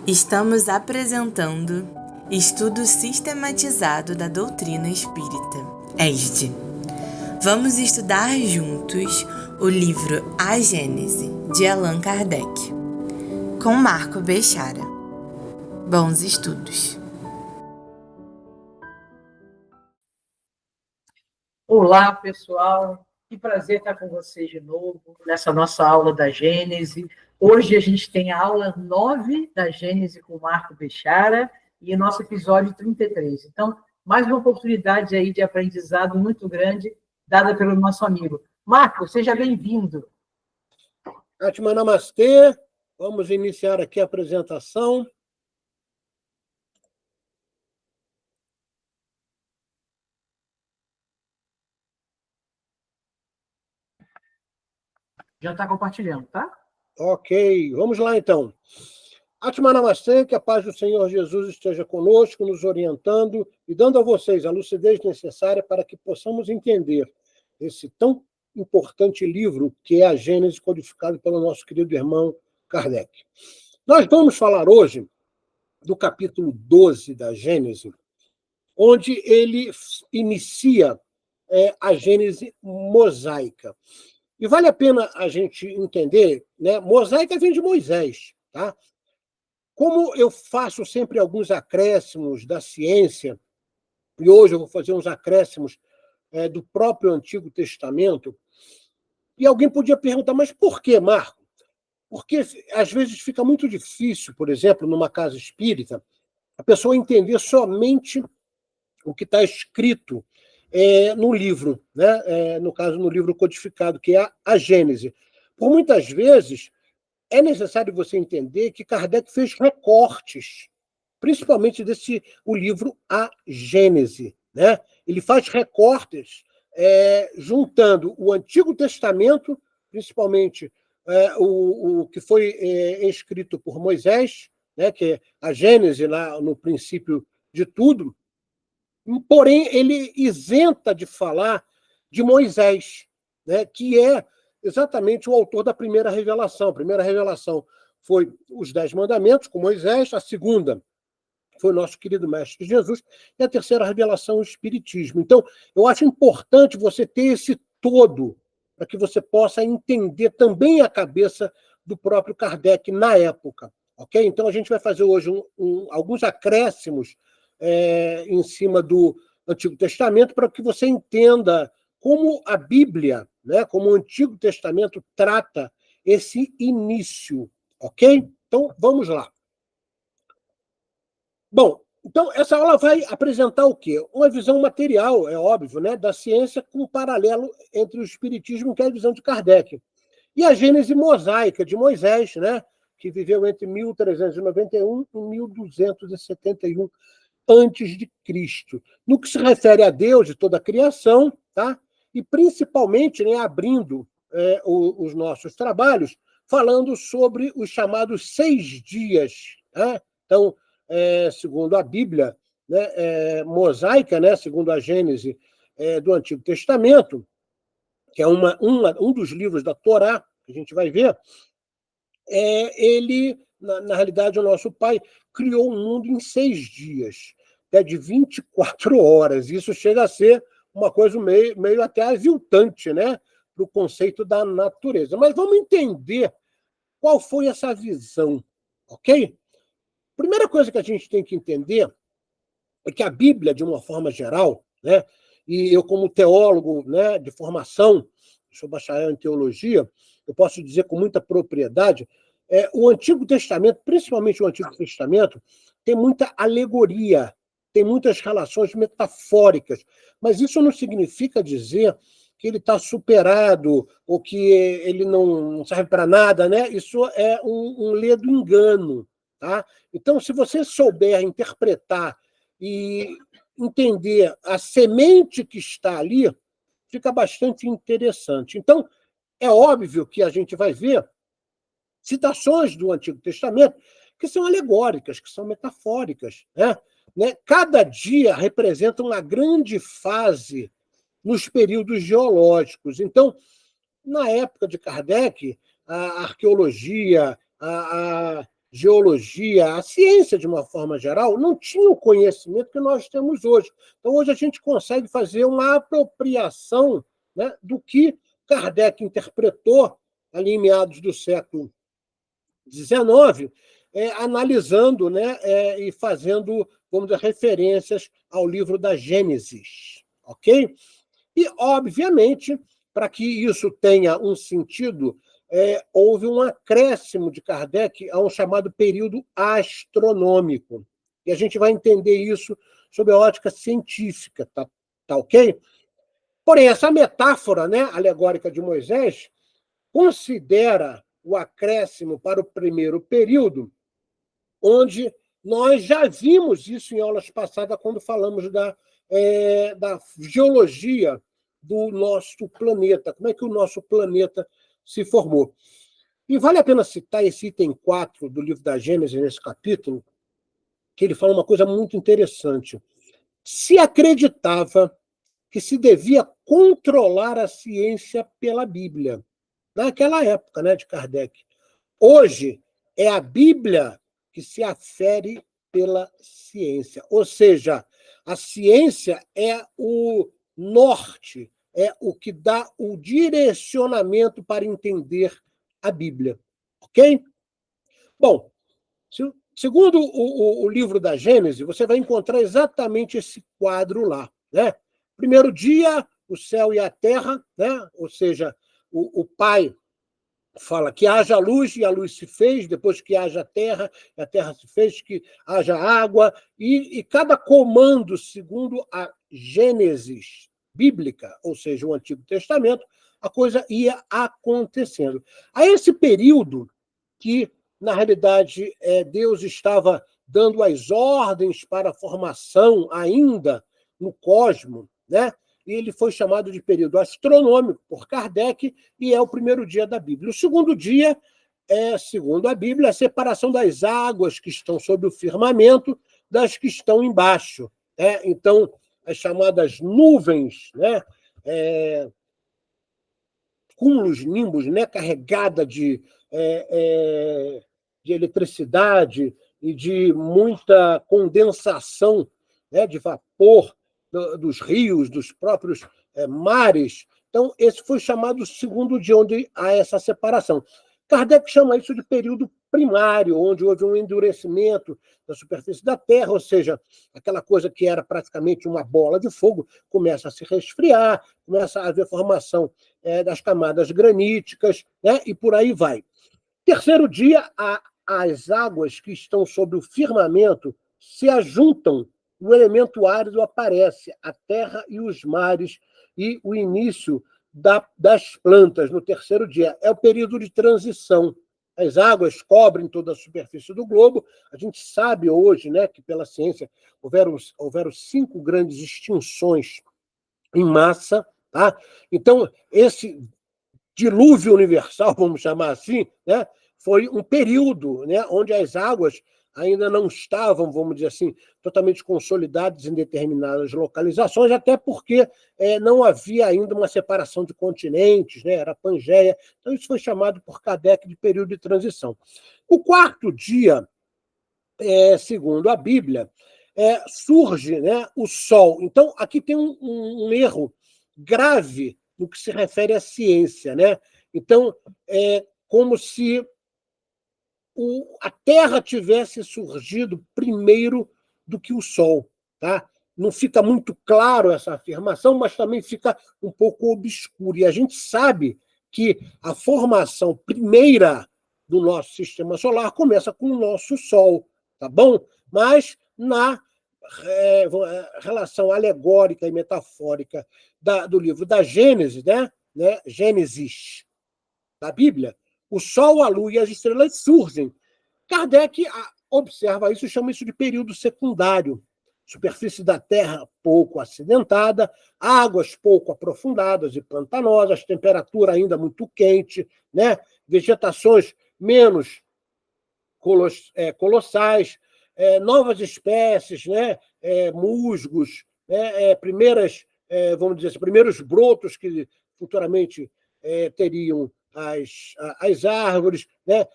Estamos apresentando Estudo Sistematizado da Doutrina Espírita, ESD. Vamos estudar juntos o livro A Gênese, de Allan Kardec, com Marco Bechara. Bons estudos! Olá, pessoal! Que prazer estar com vocês de novo nessa nossa aula da Gênese. Hoje a gente tem a aula 9 da Gênese com o Marco Bechara e o nosso episódio 33. Então, mais uma oportunidade aí de aprendizado muito grande dada pelo nosso amigo. Marco, seja bem-vindo. Atma Namastê, vamos iniciar aqui a apresentação. Já está compartilhando, tá? Ok, vamos lá então. Atma Namastê, que a paz do Senhor Jesus esteja conosco, nos orientando e dando a vocês a lucidez necessária para que possamos entender esse tão importante livro que é a Gênese, codificado pelo nosso querido irmão Kardec. Nós vamos falar hoje do capítulo 12 da Gênese, onde ele inicia a Gênese mosaica. E vale a pena a gente entender, né? Mosaica vem de Moisés, tá? Como eu faço sempre alguns acréscimos da ciência, e hoje eu vou fazer uns acréscimos do próprio Antigo Testamento, e alguém podia perguntar, mas por que, Marco? Porque às vezes fica muito difícil, por exemplo, numa casa espírita, a pessoa entender somente o que está escrito no livro, né? No caso, no livro codificado, que é a Gênese. Por muitas vezes, é necessário você entender que Kardec fez recortes, principalmente o livro A Gênese, né? Ele faz recortes juntando o Antigo Testamento, principalmente o que foi escrito por Moisés, né? Que é a Gênese, lá no princípio de tudo. Porém, ele isenta de falar de Moisés, né, que é exatamente o autor da primeira revelação. A primeira revelação foi os 10 mandamentos com Moisés, a segunda foi o nosso querido Mestre Jesus, e a terceira revelação, o Espiritismo. Então, eu acho importante você ter esse todo, para que você possa entender também a cabeça do próprio Kardec na época. Ok? Então, a gente vai fazer hoje alguns acréscimos em cima do Antigo Testamento para que você entenda como a Bíblia, né, como o Antigo Testamento trata esse início. Ok? Então, vamos lá. Bom, então essa aula vai apresentar o quê? Uma visão material, é óbvio, né, da ciência com um paralelo entre o Espiritismo, que é a visão de Kardec, e a Gênese mosaica de Moisés, né, que viveu entre 1391 e 1271 antes de Cristo. No que se refere a Deus de toda a criação, tá? E principalmente, né, abrindo os nossos trabalhos, falando sobre os chamados 6 dias. Né? Então, segundo a Bíblia, né, mosaica, né, segundo a Gênese do Antigo Testamento, que é um dos livros da Torá, que a gente vai ver, ele, na realidade, o nosso Pai criou o mundo em 6 dias, de 24 horas. Isso chega a ser uma coisa meio até aviltante, né, para o conceito da natureza. Mas vamos entender qual foi essa visão, ok? Primeira coisa que a gente tem que entender é que a Bíblia, de uma forma geral, né, e eu como teólogo, né, de formação, sou bacharel em teologia, eu posso dizer com muita propriedade, o Antigo Testamento, principalmente o Antigo Testamento, tem muita alegoria, tem muitas relações metafóricas, mas isso não significa dizer que ele está superado ou que ele não serve para nada, né? Isso é um ledo engano, tá? Então, se você souber interpretar e entender a semente que está ali, fica bastante interessante. Então, é óbvio que a gente vai ver citações do Antigo Testamento que são alegóricas, que são metafóricas. Né? Cada dia representa uma grande fase nos períodos geológicos. Então, na época de Kardec, a arqueologia, geologia, a ciência de uma forma geral, não tinha o conhecimento que nós temos hoje. Então, hoje a gente consegue fazer uma apropriação, né, do que Kardec interpretou ali em meados do século XIX, analisando, né, e fazendo, vamos dizer, referências ao livro da Gênesis. Ok? E, obviamente, para que isso tenha um sentido, houve um acréscimo de Kardec a um chamado período astronômico. E a gente vai entender isso sob a ótica científica, tá ok? Porém, essa metáfora, né, alegórica de Moisés considera o acréscimo para o primeiro período, onde nós já vimos isso em aulas passadas, quando falamos da geologia do nosso planeta, como é que o nosso planeta se formou. E vale a pena citar esse item 4 do livro da Gênesis, nesse capítulo, que ele fala uma coisa muito interessante. Se acreditava que se devia controlar a ciência pela Bíblia, naquela época, né, de Kardec. Hoje, é a Bíblia que se afere pela ciência. Ou seja, a ciência é o norte, é o que dá o direcionamento para entender a Bíblia. Ok? Bom, segundo o livro da Gênesis, você vai encontrar exatamente esse quadro lá. Né? Primeiro dia, o céu e a terra, né? Ou seja, o Pai fala que haja luz, e a luz se fez, depois que haja terra, e a terra se fez, que haja água, e cada comando, segundo a Gênesis bíblica, ou seja, o Antigo Testamento, a coisa ia acontecendo. A esse período que, na realidade, Deus estava dando as ordens para a formação ainda no cosmos, né? E ele foi chamado de período astronômico por Kardec, e é o primeiro dia da Bíblia. O segundo dia é, segundo a Bíblia, a separação das águas que estão sob o firmamento das que estão embaixo. Né? Então, as chamadas nuvens, né? Cúmulos, nimbos, né? Carregada de eletricidade e de muita condensação, né? De vapor dos rios, dos próprios mares. Então, esse foi chamado segundo dia, onde há essa separação. Kardec chama isso de período primário, onde houve um endurecimento da superfície da Terra, ou seja, aquela coisa que era praticamente uma bola de fogo começa a se resfriar, começa a haver formação das camadas graníticas, né? E por aí vai. Terceiro dia, as águas que estão sob o firmamento se ajuntam, o elemento árido aparece, a terra e os mares, e o início das plantas no terceiro dia. É o período de transição. As águas cobrem toda a superfície do globo. A gente sabe hoje, né, que pela ciência houveram 5 grandes extinções em massa. Tá? Então, esse dilúvio universal, vamos chamar assim, né, foi um período, né, onde as águas ainda não estavam, vamos dizer assim, totalmente consolidadas em determinadas localizações, até porque não havia ainda uma separação de continentes, né, era a Pangeia. Então, isso foi chamado por Kardec de período de transição. O quarto dia, segundo a Bíblia, surge, né, o Sol. Então, aqui tem um erro grave no que se refere à ciência. Né? Então, é como se a Terra tivesse surgido primeiro do que o Sol. Tá? Não fica muito claro essa afirmação, mas também fica um pouco obscuro. E a gente sabe que a formação primeira do nosso sistema solar começa com o nosso Sol, tá bom? Mas na relação alegórica e metafórica do livro da Gênesis, né? Gênesis da Bíblia, o Sol, a Lua e as estrelas surgem. Kardec observa isso e chama isso de período secundário. Superfície da Terra pouco acidentada, águas pouco aprofundadas e pantanosas, temperatura ainda muito quente, né? Vegetações menos colossais, novas espécies, né? Musgos, né? Vamos dizer assim, primeiros brotos que futuramente teriam as árvores, né?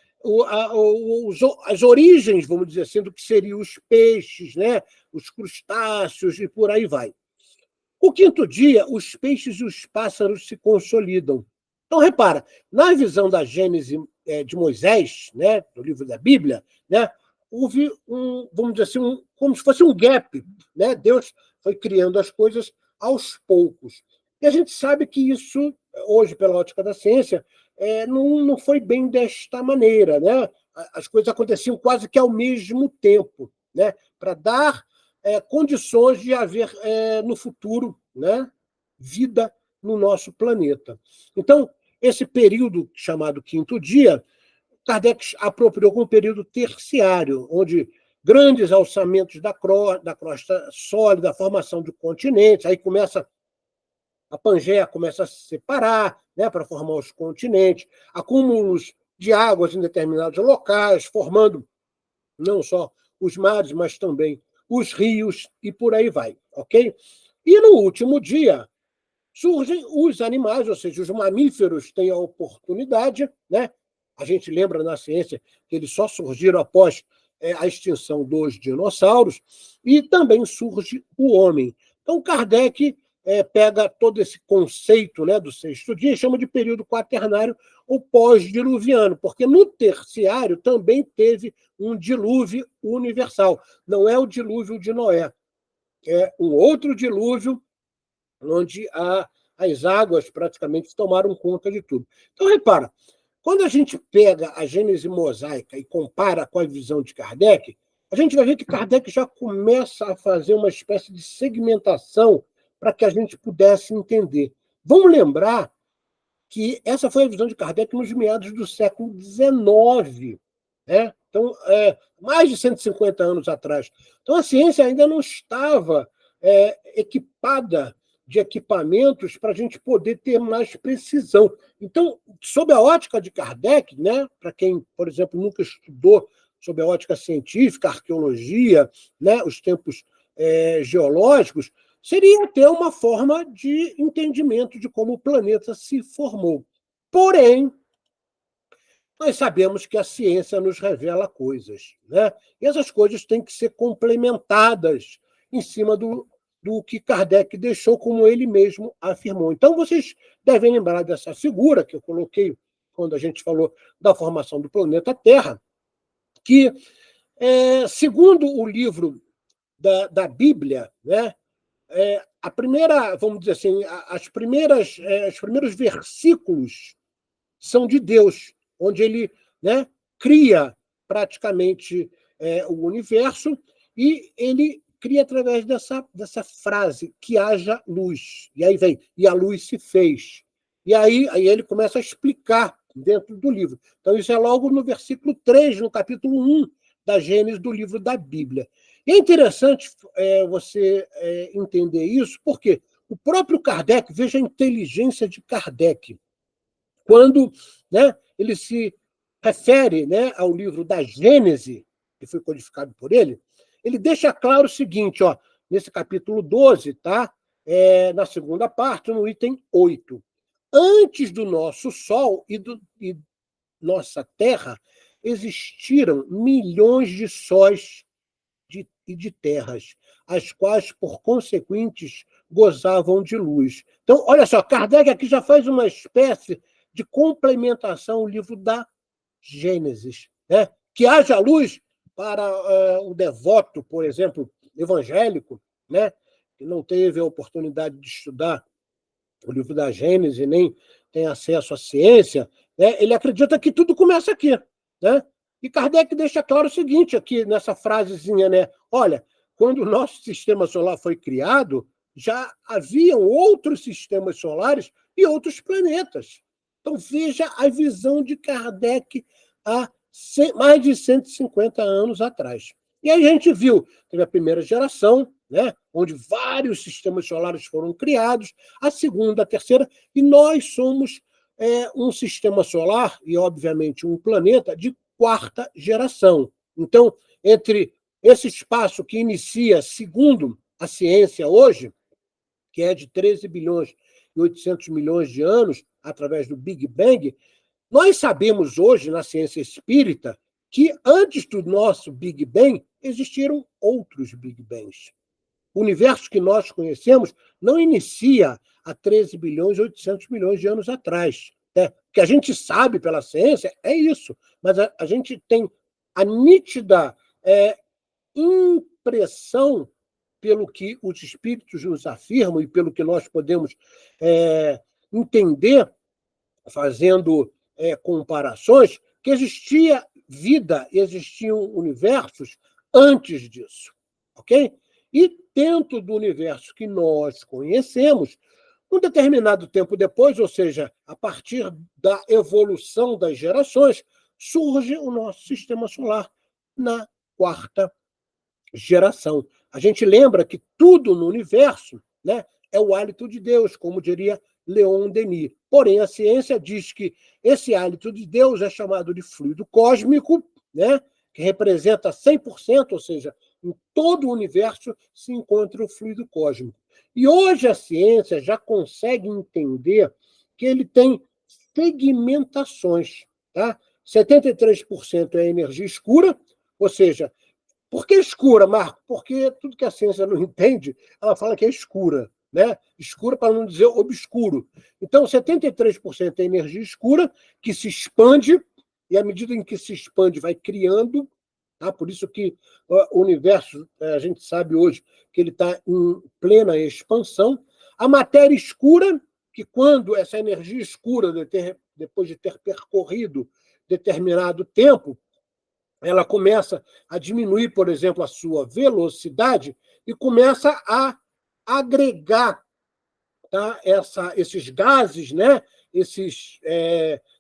as origens, vamos dizer assim, do que seriam os peixes, né? Os crustáceos e por aí vai. O quinto dia, os peixes e os pássaros se consolidam. Então, repara, na visão da Gênese de Moisés, né, do livro da Bíblia, né, houve vamos dizer assim, como se fosse um gap. Né? Deus foi criando as coisas aos poucos. E a gente sabe que isso, hoje, pela ótica da ciência, não foi bem desta maneira. Né? As coisas aconteciam quase que ao mesmo tempo, né? Para dar condições de haver no futuro, né, vida no nosso planeta. Então, esse período chamado quinto dia, Kardec apropriou como período terciário, onde grandes alçamentos da crosta sólida, a formação de continentes, aí começa a Pangeia começa a se separar, né, para formar os continentes, acúmulos de águas em determinados locais, formando não só os mares, mas também os rios e por aí vai, ok? E no último dia surgem os animais, ou seja, os mamíferos têm a oportunidade, né? A gente lembra na ciência que eles só surgiram após a extinção dos dinossauros, e também surge o homem. Então, Kardec pega todo esse conceito, né, do sexto dia e chama de período quaternário ou pós-diluviano, porque no terciário também teve um dilúvio universal. Não é o dilúvio de Noé, é um outro dilúvio onde as águas praticamente tomaram conta de tudo. Então, repara, quando a gente pega a Gênese mosaica e compara com a visão de Kardec, a gente vai ver que Kardec já começa a fazer uma espécie de segmentação para que a gente pudesse entender. Vamos lembrar que essa foi a visão de Kardec nos meados do século XIX, né? Então, mais de 150 anos atrás. Então, a ciência ainda não estava equipada de equipamentos para a gente poder ter mais precisão. Então, sob a ótica de Kardec, né, para quem, por exemplo, nunca estudou sob a ótica científica, arqueologia, né, os tempos geológicos, seria ter uma forma de entendimento de como o planeta se formou. Porém, nós sabemos que a ciência nos revela coisas, né? E essas coisas têm que ser complementadas em cima do que Kardec deixou, como ele mesmo afirmou. Então, vocês devem lembrar dessa figura que eu coloquei quando a gente falou da formação do planeta Terra, que, segundo o livro da Bíblia, né, a primeira, vamos dizer assim, os primeiros versículos são de Deus, onde ele, né, cria praticamente o universo, e ele cria através dessa frase, que haja luz. E aí vem, e a luz se fez. E aí ele começa a explicar dentro do livro. Então, isso é logo no versículo 3, no capítulo 1 da Gênesis do livro da Bíblia. E é interessante você entender isso, porque o próprio Kardec, veja a inteligência de Kardec, quando, né, ele se refere, né, ao livro da Gênese, que foi codificado por ele deixa claro o seguinte, ó, nesse capítulo 12, tá? Na segunda parte, no item 8. Antes do nosso Sol e nossa Terra, existiram milhões de sóis e de terras, as quais, por consequentes, gozavam de luz. Então, olha só, Kardec aqui já faz uma espécie de complementação ao livro da Gênesis, né? Que haja luz para o devoto, por exemplo, evangélico, né? Que não teve a oportunidade de estudar o livro da Gênesis, nem tem acesso à ciência, né? Ele acredita que tudo começa aqui, né? E Kardec deixa claro o seguinte aqui, nessa frasezinha, né? Olha, quando o nosso sistema solar foi criado, já haviam outros sistemas solares e outros planetas. Então, veja a visão de Kardec há mais de 150 anos atrás. E aí a gente viu, teve a primeira geração, né, onde vários sistemas solares foram criados, a segunda, a terceira, e nós somos um sistema solar e, obviamente, um planeta de quarta geração. Então, entre esse espaço que inicia, segundo a ciência hoje, que é de 13 bilhões e 800 milhões de anos, através do Big Bang, Nós sabemos hoje, na ciência espírita, que antes do nosso Big Bang, existiram outros Big Bangs. O universo que nós conhecemos não inicia há 13 bilhões e 800 milhões de anos atrás. Né? O que a gente sabe pela ciência é isso, mas a gente tem a nítida impressão, pelo que os espíritos nos afirmam e pelo que nós podemos entender, fazendo comparações, que existia vida, existiam universos antes disso. Ok? E dentro do universo que nós conhecemos, um determinado tempo depois, ou seja, a partir da evolução das gerações, surge o nosso sistema solar na quarta geração. A gente lembra que tudo no universo, né, é o hálito de Deus, como diria Leon Denis. Porém, a ciência diz que esse hálito de Deus é chamado de fluido cósmico, né, que representa 100%, ou seja, em todo o universo se encontra o fluido cósmico. E hoje a ciência já consegue entender que ele tem segmentações. Tá? 73% é energia escura, ou seja, por que escura, Marco? Porque tudo que a ciência não entende, ela fala que é escura. Né? Escura para não dizer obscuro. Então, 73% é energia escura, que se expande, e à medida em que se expande, vai criando. Tá? Por isso que o universo, a gente sabe hoje que ele está em plena expansão. A matéria escura, que quando essa energia escura, depois de ter percorrido determinado tempo, ela começa a diminuir, por exemplo, a sua velocidade e começa a agregar, tá, esses gases, né, esses,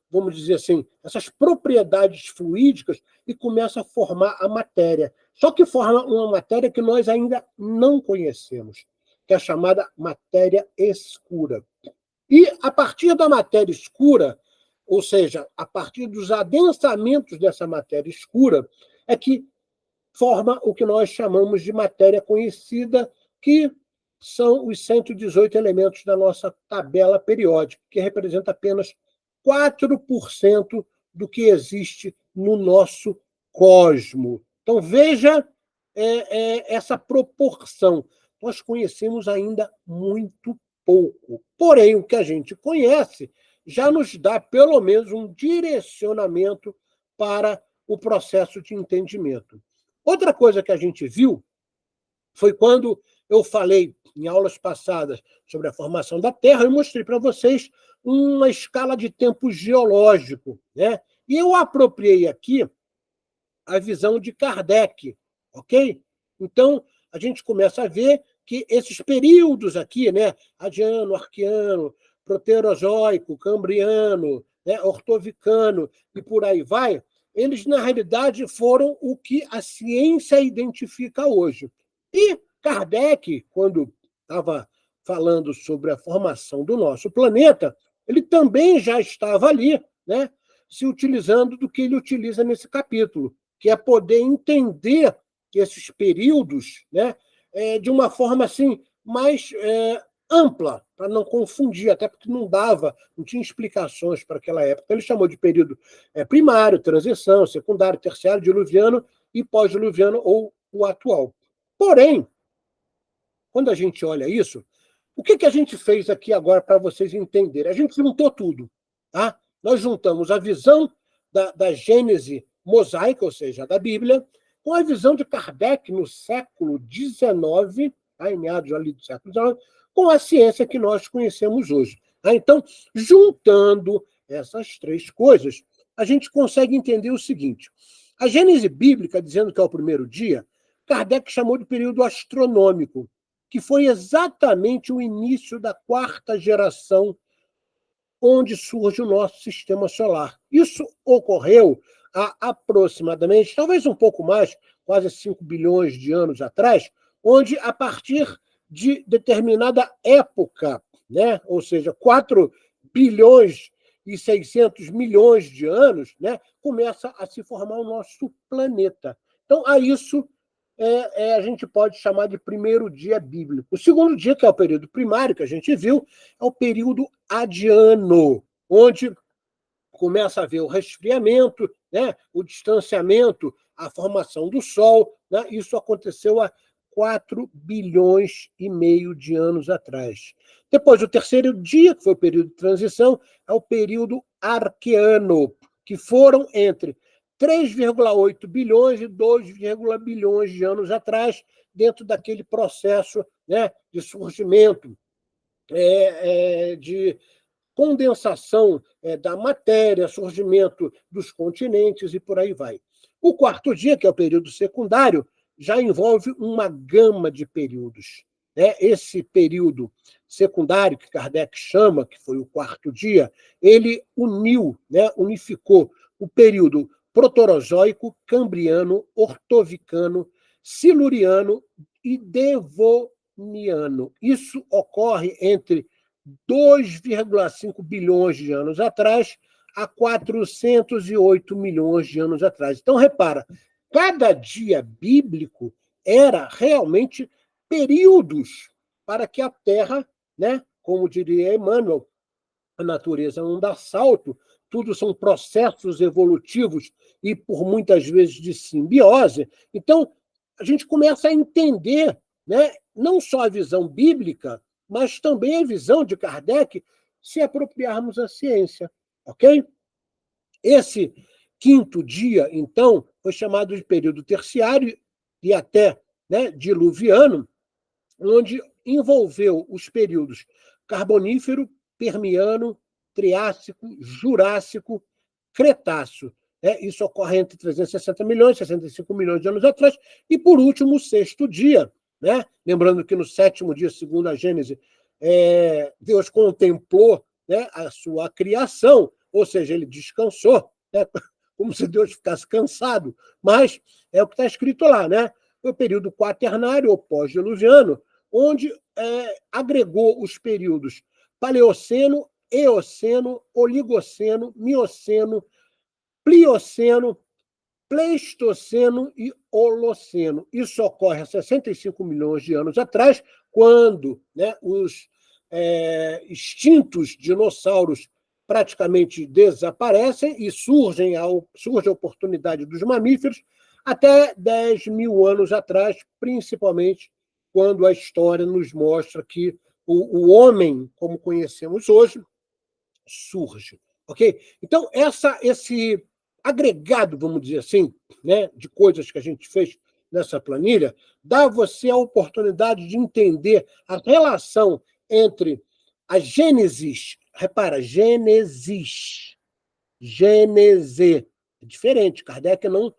vamos dizer assim, essas propriedades fluídicas e começa a formar a matéria. Só que forma uma matéria que nós ainda não conhecemos, que é a chamada matéria escura. E a partir da matéria escura, ou seja, a partir dos adensamentos dessa matéria escura, é que forma o que nós chamamos de matéria conhecida, que são os 118 elementos da nossa tabela periódica, que representa apenas 4% do que existe no nosso cosmo. Então, veja essa proporção. Nós conhecemos ainda muito pouco. Porém, o que a gente conhece já nos dá, pelo menos, um direcionamento para o processo de entendimento. Outra coisa que a gente viu foi quando eu falei em aulas passadas sobre a formação da Terra, eu mostrei para vocês uma escala de tempo geológico, né? E eu apropriei aqui a visão de Kardec, ok? Então, a gente começa a ver que esses períodos aqui, né, Adiano, Arquiano, Proterozoico, Cambriano, né, Ortovicano e por aí vai, eles, na realidade, foram o que a ciência identifica hoje. E Kardec, quando estava falando sobre a formação do nosso planeta, ele também já estava ali, né, se utilizando do que ele utiliza nesse capítulo, que é poder entender esses períodos, né, de uma forma assim mais ampla, para não confundir, até porque não tinha explicações para aquela época. Ele chamou de período primário, transição, secundário, terciário, diluviano e pós-diluviano, ou o atual. Porém, quando a gente olha isso, o que a gente fez aqui agora para vocês entenderem? A gente juntou tudo. Tá? Nós juntamos a visão da Gênese mosaica, ou seja, da Bíblia, com a visão de Kardec no século XIX, em meados ali do século XIX, com a ciência que nós conhecemos hoje. Então, juntando essas três coisas, a gente consegue entender o seguinte. A Gênese bíblica, dizendo que é o primeiro dia, Kardec chamou de período astronômico, que foi exatamente o início da quarta geração, onde surge o nosso sistema solar. Isso ocorreu há aproximadamente, talvez um pouco mais, quase 5 bilhões de anos atrás, onde, a partir de determinada época, né, ou seja, 4 bilhões e 600 milhões de anos, né, começa a se formar o nosso planeta. Então, a isso a gente pode chamar de primeiro dia bíblico. O segundo dia, que é o período primário, que a gente viu, é o período adiano, onde começa a haver o resfriamento, né? O distanciamento, a formação do Sol. Né? Isso aconteceu há 4 bilhões e meio de anos atrás. Depois, o terceiro dia, que foi o período de transição, é o período arqueano, que foram entre 3,8 bilhões e 2, bilhões de anos atrás, dentro daquele processo, né, de surgimento, de condensação da matéria, surgimento dos continentes e por aí vai. O quarto dia, que é o período secundário, já envolve uma gama de períodos. Né? Esse período secundário, que Kardec chama, que foi o quarto dia, ele uniu, né, unificou o período proterozoico, cambriano, ortovicano, siluriano e devoniano. Isso ocorre entre 2,5 bilhões de anos atrás a 408 milhões de anos atrás. Então, repara, cada dia bíblico era realmente períodos para que a Terra, né, como diria Emmanuel, a natureza não dá salto, tudo são processos evolutivos e, por muitas vezes, de simbiose. Então, a gente começa a entender, né, não só a visão bíblica, mas também a visão de Kardec, se apropriarmos a ciência. Ok? Esse quinto dia, então, foi chamado de período terciário e até, né, diluviano, onde envolveu os períodos Carbonífero, Permiano, Triássico, Jurássico, Cretáceo. Isso ocorre entre 360 milhões e 65 milhões de anos atrás. E, por último, o sexto dia. Né? Lembrando que no sétimo dia, segundo a Gênese, Deus contemplou, né, a sua criação, ou seja, ele descansou, né? Como se Deus ficasse cansado. Mas é o que está escrito lá, né? Foi o período quaternário ou pós-diluviano, onde agregou os períodos Paleoceno, Eoceno, Oligoceno, Mioceno, Plioceno, Pleistoceno e Holoceno. Isso ocorre há 65 milhões de anos atrás, quando, né, os extintos dinossauros praticamente desaparecem e surge a oportunidade dos mamíferos até 10 mil anos atrás, principalmente quando a história nos mostra que o homem, como conhecemos hoje, surge. Ok? Então, esse agregado, vamos dizer assim, né, de coisas que a gente fez nessa planilha, dá a você a oportunidade de entender a relação entre a Gênesis, repara, Gênese, é diferente, Kardec não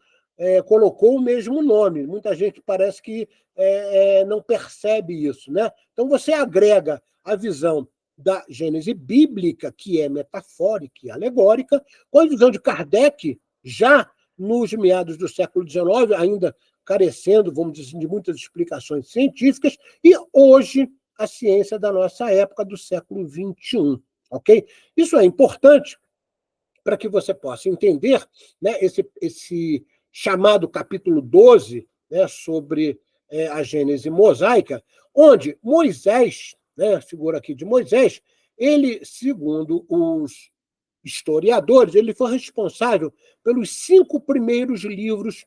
colocou o mesmo nome, muita gente parece que não percebe isso. Né? Então, você agrega a visão da Gênese bíblica, que é metafórica e alegórica, com a visão de Kardec, já nos meados do século XIX, ainda carecendo, vamos dizer assim, de muitas explicações científicas, e hoje a ciência da nossa época, do século XXI. Ok? Isso é importante para que você possa entender, né, esse chamado capítulo 12, né, sobre a Gênese mosaica, onde Moisés, né, a figura aqui de Moisés, ele, segundo os historiadores, ele foi responsável pelos 5 primeiros livros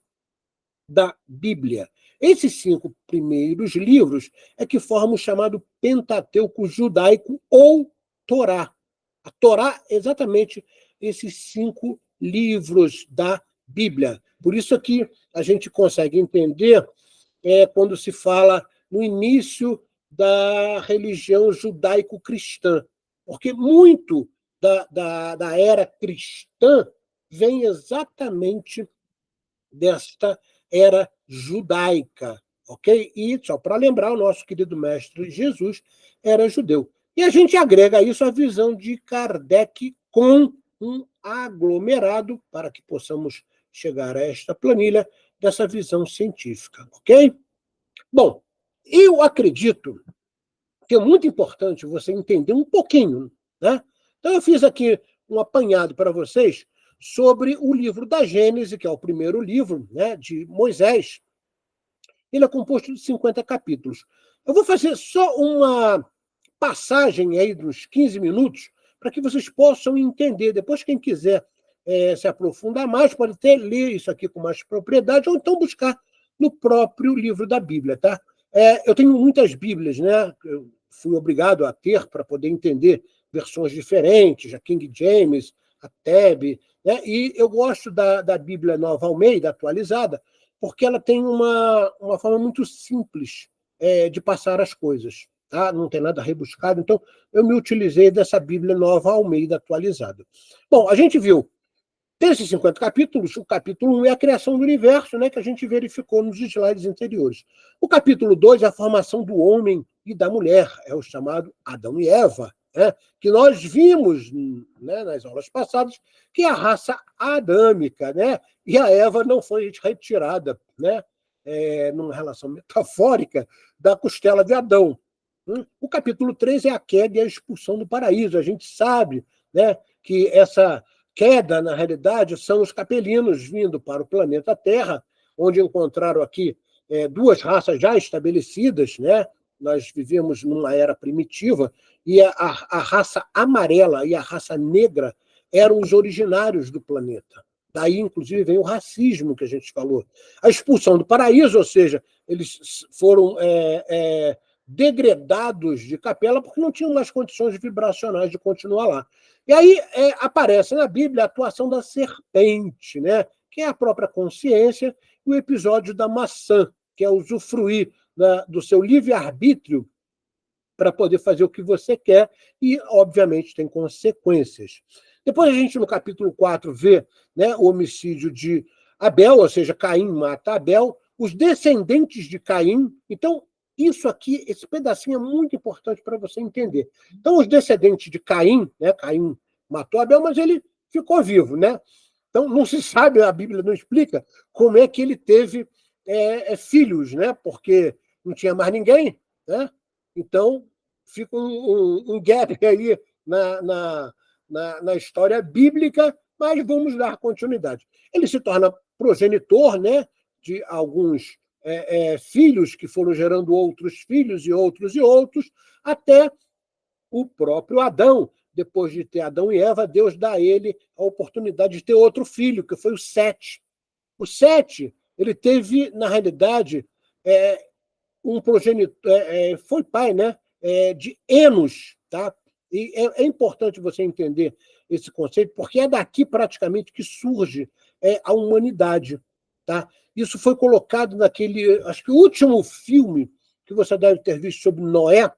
da Bíblia. Esses 5 primeiros livros é que formam o chamado Pentateuco judaico ou Torá. A Torá é exatamente esses 5 livros da Bíblia. Por isso aqui a gente consegue entender quando se fala no início da religião judaico-cristã, porque muito da era cristã vem exatamente desta era judaica, ok? E, só para lembrar, o nosso querido mestre Jesus era judeu. E a gente agrega isso à visão de Kardec com um aglomerado, para que possamos chegar a esta planilha, dessa visão científica, ok? Bom, eu acredito que é muito importante você entender um pouquinho, né? Então, eu fiz aqui um apanhado para vocês sobre o livro da Gênese, que é o primeiro livro, né, de Moisés. Ele é composto de 50 capítulos. Eu vou fazer só uma passagem aí de uns 15 minutos para que vocês possam entender. Depois, quem quiser se aprofundar mais, pode até ler isso aqui com mais propriedade, ou então buscar no próprio livro da Bíblia. Tá? Eu tenho muitas Bíblias, né? Eu fui obrigado a ter para poder entender versões diferentes, a King James, a TEB, né? E eu gosto da Bíblia Nova Almeida, atualizada, porque ela tem uma forma muito simples de passar as coisas. Tá? Não tem nada rebuscado, então eu me utilizei dessa Bíblia Nova Almeida atualizada. Bom, a gente viu, desses 50 capítulos, o capítulo 1 é a criação do universo, né, que a gente verificou nos slides anteriores. O capítulo 2 é a formação do homem e da mulher, é o chamado Adão e Eva, né, que nós vimos, né, nas aulas passadas, que é a raça adâmica, né, e a Eva não foi retirada, né, numa relação metafórica, da costela de Adão. O capítulo 3 é a queda e a expulsão do paraíso. A gente sabe, né, que essa queda, na realidade, são os capelinos vindo para o planeta Terra, onde encontraram aqui duas raças já estabelecidas, né? Nós vivemos numa era primitiva, e a raça amarela e a raça negra eram os originários do planeta. Daí, inclusive, vem o racismo que a gente falou. A expulsão do paraíso, ou seja, eles foram degradados de capela porque não tinham mais condições vibracionais de continuar lá. E aí aparece na Bíblia a atuação da serpente, né? Que é a própria consciência, e o episódio da maçã, que é usufruir do seu livre-arbítrio para poder fazer o que você quer, e, obviamente, tem consequências. Depois a gente, no capítulo 4, vê, né, o homicídio de Abel, ou seja, Caim mata Abel, os descendentes de Caim. Então, isso aqui, esse pedacinho é muito importante para você entender. Então, os descendentes de Caim, né, Caim matou Abel, mas ele ficou vivo, né? Então, não se sabe, a Bíblia não explica como é que ele teve filhos, né? Porque não tinha mais ninguém, né? Então, fica um gap aí na história bíblica, mas vamos dar continuidade. Ele se torna progenitor, né, de alguns filhos que foram gerando outros filhos e outros e outros, até o próprio Adão. Depois de ter Adão e Eva, Deus dá a ele a oportunidade de ter outro filho, que foi o Sete. O Sete, ele teve, na realidade, um progenitor, foi pai, né, de Enos, tá? E é importante você entender esse conceito, porque é daqui praticamente que surge a humanidade, tá? Isso foi colocado naquele, acho que o último filme que você deve ter visto sobre Noé,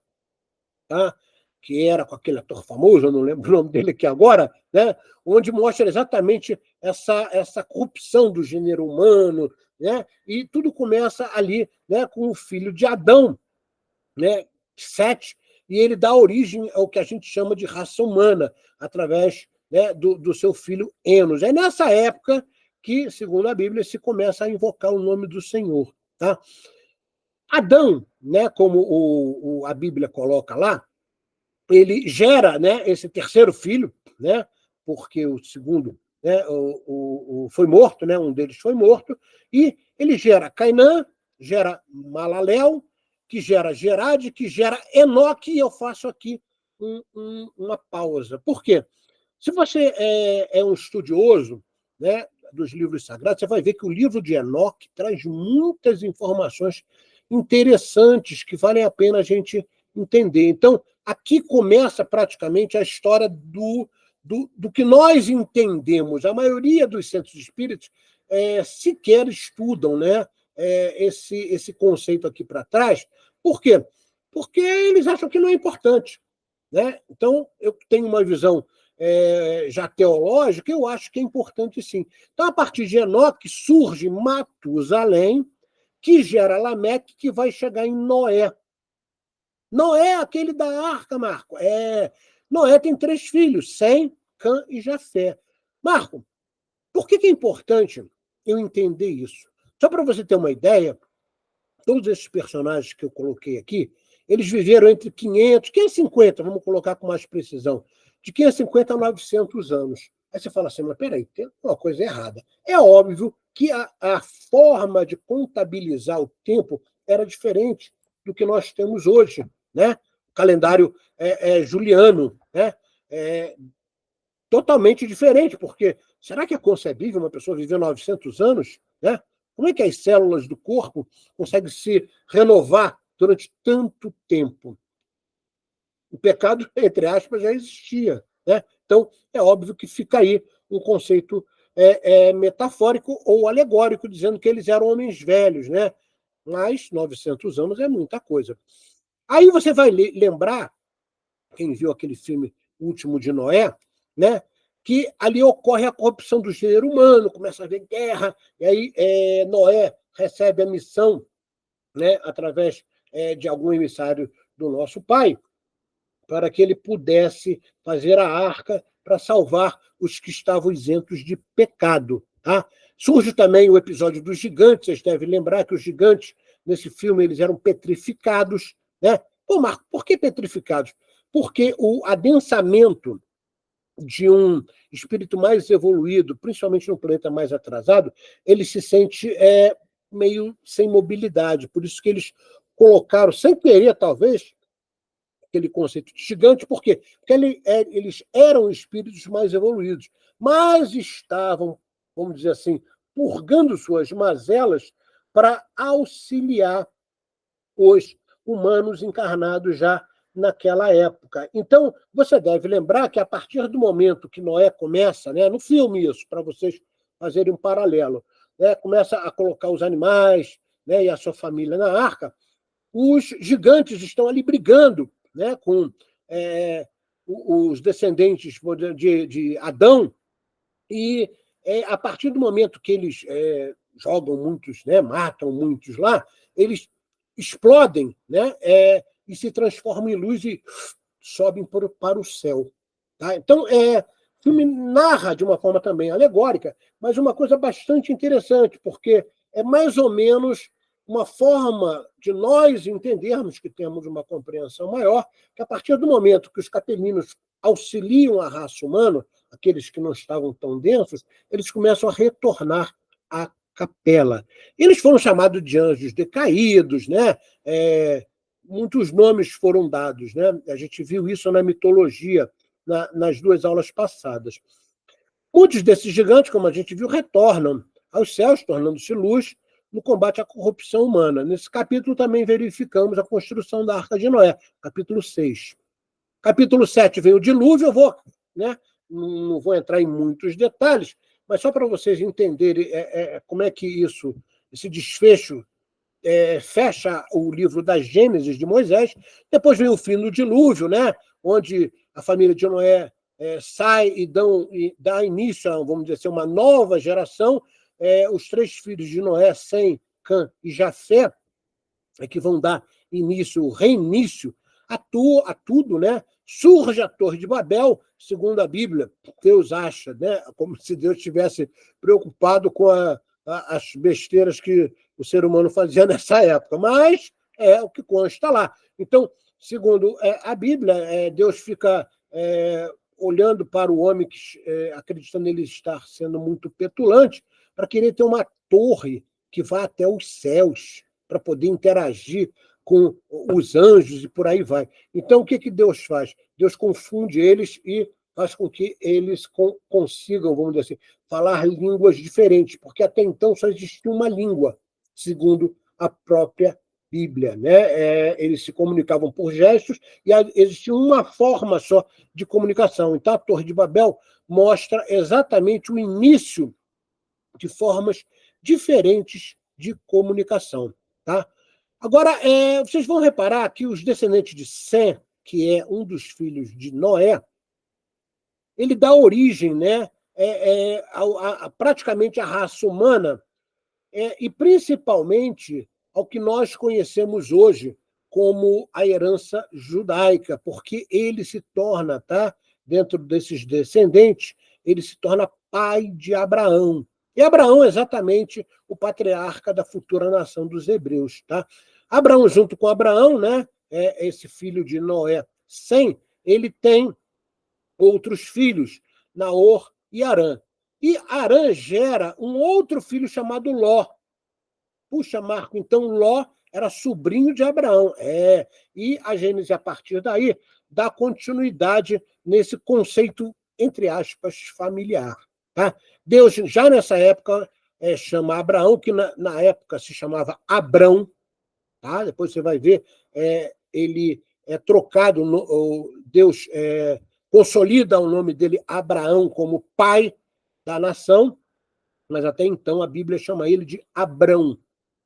tá? Que era com aquele ator famoso, eu não lembro o nome dele aqui agora, né? Onde mostra exatamente essa corrupção do gênero humano, né? E tudo começa ali, né, com o filho de Adão, né, Sete, e ele dá origem ao que a gente chama de raça humana, através, né, do seu filho Enos. É nessa época que, segundo a Bíblia, se começa a invocar o nome do Senhor. Tá? Adão, né, como a Bíblia coloca lá, ele gera, né, esse terceiro filho, né, porque o segundo, né, foi morto, né, um deles foi morto, e ele gera Cainã, gera Malalel, que gera Gerade, que gera Enoque, e eu faço aqui uma pausa. Por quê? Se você é um estudioso, né, dos livros sagrados, você vai ver que o livro de Enoque traz muitas informações interessantes que valem a pena a gente entender. Então, aqui começa praticamente a história do que nós entendemos. A maioria dos centros espíritas sequer estudam, né, esse conceito aqui para trás. Por quê? Porque eles acham que não é importante, né? Então, eu tenho uma visão já teológica, eu acho que é importante sim. Então, a partir de Enoque, surge Matusalém, que gera Lameque, que vai chegar em Noé. Noé é aquele da arca, Marco. Noé tem 3 filhos, Sem, Cã e Jafé. Marco, por que é importante eu entender isso? Só para você ter uma ideia, todos esses personagens que eu coloquei aqui, eles viveram entre 550, vamos colocar com mais precisão, de 550 a 900 anos. Aí você fala assim, mas peraí, tem uma coisa errada. É óbvio que a forma de contabilizar o tempo era diferente do que nós temos hoje, né? O calendário juliano, né? totalmente diferente, porque será que é concebível uma pessoa viver 900 anos? Né? Como é que as células do corpo conseguem se renovar durante tanto tempo? O pecado, entre aspas, já existia. Né? Então, é óbvio que fica aí um conceito metafórico ou alegórico, dizendo que eles eram homens velhos, né? Mas 900 anos é muita coisa. Aí você vai lembrar, quem viu aquele filme Último de Noé, né? Que ali ocorre a corrupção do gênero humano, começa a haver guerra, e aí Noé recebe a missão, né, através de algum emissário do nosso pai, para que ele pudesse fazer a arca para salvar os que estavam isentos de pecado. Tá? Surge também o episódio dos gigantes, vocês devem lembrar que os gigantes, nesse filme, eles eram petrificados. Né? Pô, Marco, por que petrificados? Porque o adensamento de um espírito mais evoluído, principalmente no planeta mais atrasado, ele se sente meio sem mobilidade. Por isso que eles colocaram, sem querer, talvez, aquele conceito de gigante. Por quê? Porque eles eram espíritos mais evoluídos, mas estavam, vamos dizer assim, purgando suas mazelas para auxiliar os humanos encarnados já naquela época. Então, você deve lembrar que a partir do momento que Noé começa, né, no filme isso, para vocês fazerem um paralelo, né, começa a colocar os animais, né, e a sua família na arca, os gigantes estão ali brigando, né, com os descendentes de Adão, e a partir do momento que eles jogam muitos, né, matam muitos lá, eles explodem, né, e se transformam em luz e sobem para o céu. Tá? Então, o filme narra de uma forma também alegórica, mas uma coisa bastante interessante, porque é mais ou menos uma forma de nós entendermos que temos uma compreensão maior, que a partir do momento que os capelinos auxiliam a raça humana, aqueles que não estavam tão densos, eles começam a retornar à capela. Eles foram chamados de anjos decaídos, né? Muitos nomes foram dados, né? A gente viu isso na mitologia, nas duas aulas passadas. Muitos desses gigantes, como a gente viu, retornam aos céus, tornando-se luz, no combate à corrupção humana. Nesse capítulo também verificamos a construção da Arca de Noé, capítulo 6. Capítulo 7 vem o dilúvio, eu vou, né, não vou entrar em muitos detalhes, mas só para vocês entenderem como é que esse desfecho fecha o livro das Gênesis de Moisés. Depois vem o fim do dilúvio, né, onde a família de Noé sai e dá início a, vamos dizer assim, uma nova geração. Os 3 filhos de Noé, Sem, Cã e Jafé, que vão dar reinício a tudo, né? Surge a Torre de Babel, segundo a Bíblia, Deus acha, né? Como se Deus estivesse preocupado com as besteiras que o ser humano fazia nessa época, mas é o que consta lá. Então, segundo a Bíblia, Deus fica olhando para o homem, acreditando nele estar sendo muito petulante, para querer ter uma torre que vá até os céus, para poder interagir com os anjos e por aí vai. Então, o que Deus faz? Deus confunde eles e faz com que eles consigam, vamos dizer assim, falar línguas diferentes, porque até então só existia uma língua, segundo a própria Bíblia. Né? Eles se comunicavam por gestos e existia uma forma só de comunicação. Então, a Torre de Babel mostra exatamente o início de formas diferentes de comunicação. Tá? Agora, vocês vão reparar que os descendentes de Sem, que é um dos filhos de Noé, ele dá origem, né, praticamente à raça humana, e principalmente ao que nós conhecemos hoje como a herança judaica, porque ele se torna, tá, dentro desses descendentes, ele se torna pai de Abraão. E Abraão é exatamente o patriarca da futura nação dos hebreus. Tá? Abraão, junto com Abraão, né, esse filho de Noé, Sem, ele tem outros filhos, Naor e Harã. E Harã gera um outro filho chamado Ló. Puxa, Marco, então Ló era sobrinho de Abraão. E a Gênesis, a partir daí, dá continuidade nesse conceito, entre aspas, familiar. Tá? Deus, já nessa época, chama Abraão, que na época se chamava Abrão. Tá? Depois você vai ver, ele é trocado, Deus consolida o nome dele, Abraão, como pai da nação, mas até então a Bíblia chama ele de Abrão,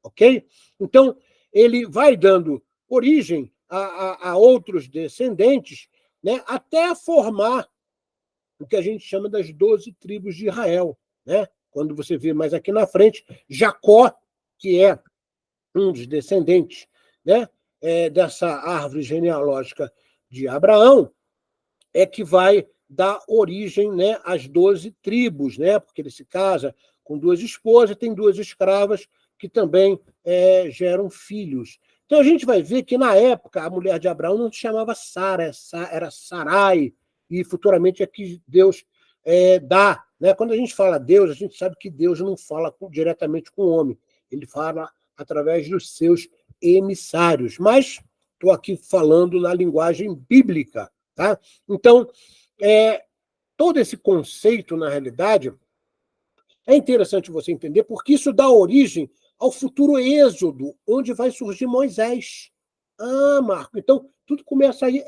ok? Então, ele vai dando origem a outros descendentes, né, até formar o que a gente chama das 12 tribos de Israel. Né? Quando você vê mais aqui na frente, Jacó, que é um dos descendentes, né, dessa árvore genealógica de Abraão, é que vai dar origem, né, às 12 tribos, né, porque ele se casa com 2 esposas, tem 2 escravas que também geram filhos. Então a gente vai ver que, na época, a mulher de Abraão não se chamava Sara, era Sarai, e futuramente é que Deus dá. Né? Quando a gente fala Deus, a gente sabe que Deus não fala diretamente com o homem, ele fala através dos seus emissários. Mas estou aqui falando na linguagem bíblica. Tá? Então, todo esse conceito, na realidade, é interessante você entender, porque isso dá origem ao futuro Êxodo, onde vai surgir Moisés. Ah, Marco, então tudo começa aí.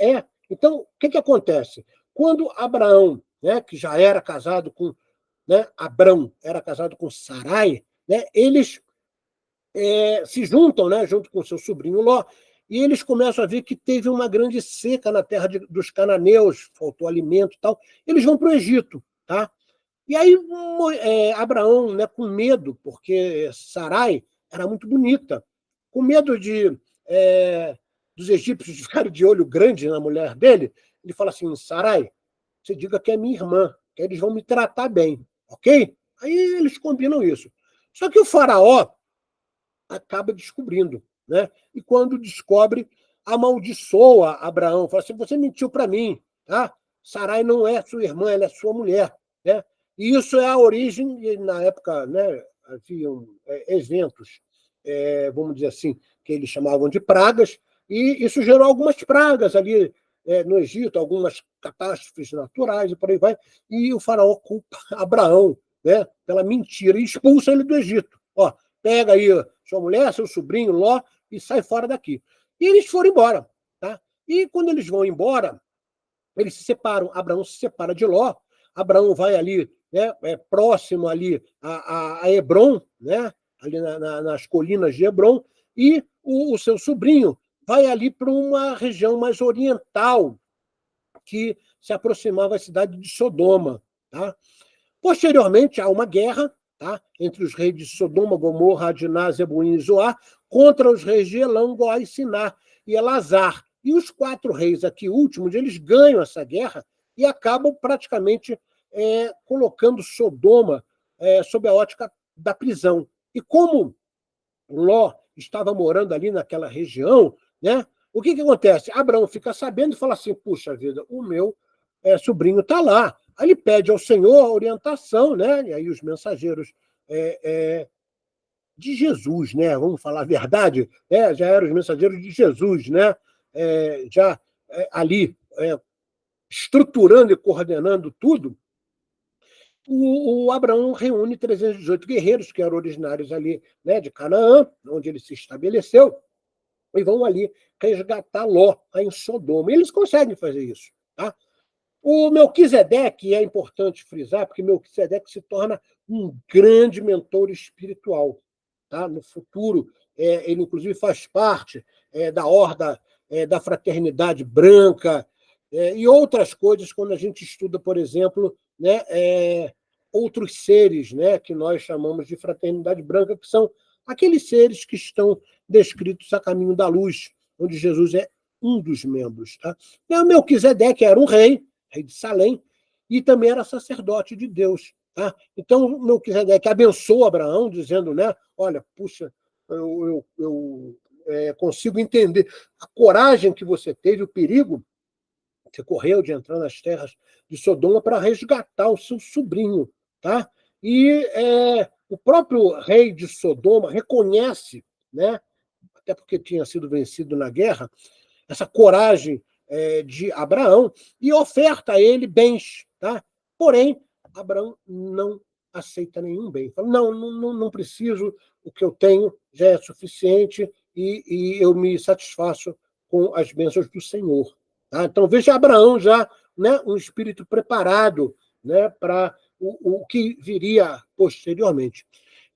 Então, o que acontece? Quando Abraão, né, que já era casado com... Né, Abrão era casado com Sarai, né, eles se juntam, né, junto com seu sobrinho Ló, e eles começam a ver que teve uma grande seca na terra dos cananeus, faltou alimento e tal. Eles vão para o Egito. Tá? E aí Abraão, né, com medo, porque Sarai era muito bonita, com medo dos egípcios ficarem de olho grande na mulher dele, ele fala assim: Sarai, você diga que é minha irmã, que eles vão me tratar bem, ok? Aí eles combinam isso. Só que o faraó acaba descobrindo, né? E quando descobre, amaldiçoa Abraão, fala assim: você mentiu para mim, tá? Sarai não é sua irmã, ela é sua mulher, né? E isso é a origem, e na época, né, haviam eventos, vamos dizer assim, que eles chamavam de pragas, e isso gerou algumas pragas ali no Egito, algumas catástrofes naturais e por aí vai, e o faraó culpa Abraão, né, pela mentira, e expulsa ele do Egito. Ó, pega aí sua mulher, seu sobrinho, Ló, e sai fora daqui. E eles foram embora. Tá? E quando eles vão embora, eles se separam. Abraão se separa de Ló. Abraão vai ali, né, próximo ali a Hebrom, né, ali nas colinas de Hebrom, e o seu sobrinho vai ali para uma região mais oriental, que se aproximava da cidade de Sodoma. Tá? Posteriormente, há uma guerra, tá, entre os reis de Sodoma, Gomorra, Adiná, Zeboim e Zoar, contra os reis de Elão, Goá, Siná e Elazar. E os 4 reis aqui últimos, eles ganham essa guerra e acabam praticamente colocando Sodoma sob a ótica da prisão. E como Ló estava morando ali naquela região, né, o que acontece? Abraão fica sabendo e fala assim: puxa vida, o meu sobrinho está lá. Aí ele pede ao Senhor orientação, né? E aí os mensageiros de Jesus, né? Vamos falar a verdade, já eram os mensageiros de Jesus, né? Já ali estruturando e coordenando tudo. O Abraão reúne 318 guerreiros que eram originários ali, né, de Canaã, onde ele se estabeleceu, e vão ali resgatar Ló, em Sodoma. E eles conseguem fazer isso. Tá? O Melquisedeque, é importante frisar, porque Melquisedeque se torna um grande mentor espiritual. Tá? No futuro, ele inclusive faz parte da horda da fraternidade branca e outras coisas, quando a gente estuda, por exemplo, né, outros seres, né, que nós chamamos de fraternidade branca, que são aqueles seres que estão descritos a caminho da luz, onde Jesus é um dos membros. Tá? E o Melquisedeque era um rei de Salém, e também era sacerdote de Deus. Tá? Então, Melquisedeque abençoou Abraão, dizendo, né, olha, puxa, eu consigo entender a coragem que você teve, o perigo que você correu de entrar nas terras de Sodoma para resgatar o seu sobrinho. Tá? E o próprio rei de Sodoma reconhece, né, até porque tinha sido vencido na guerra, essa coragem de Abraão, e oferta a ele bens. Tá? Porém, Abraão não aceita nenhum bem. Fala, não preciso, o que eu tenho já é suficiente e eu me satisfaço com as bênçãos do Senhor. Tá? Então, veja Abraão já, né, um espírito preparado, né, para o que viria posteriormente.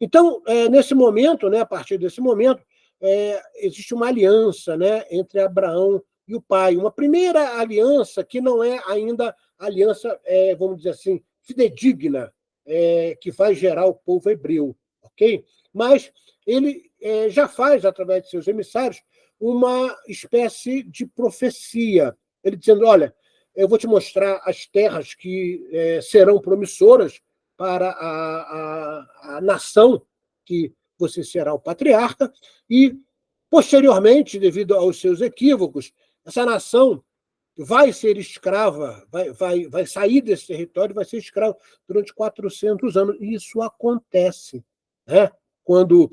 Então, nesse momento, né, a partir desse momento, existe uma aliança, né, entre Abraão e o pai. Uma primeira aliança que não é ainda aliança, vamos dizer assim, fidedigna, que vai gerar o povo hebreu, ok? Mas ele já faz, através de seus emissários, uma espécie de profecia. Ele dizendo, olha, eu vou te mostrar as terras que serão promissoras para a nação que você será o patriarca, e, posteriormente, devido aos seus equívocos, essa nação vai ser escrava, vai sair desse território, vai ser escrava durante 400 anos. E isso acontece. Né? Quando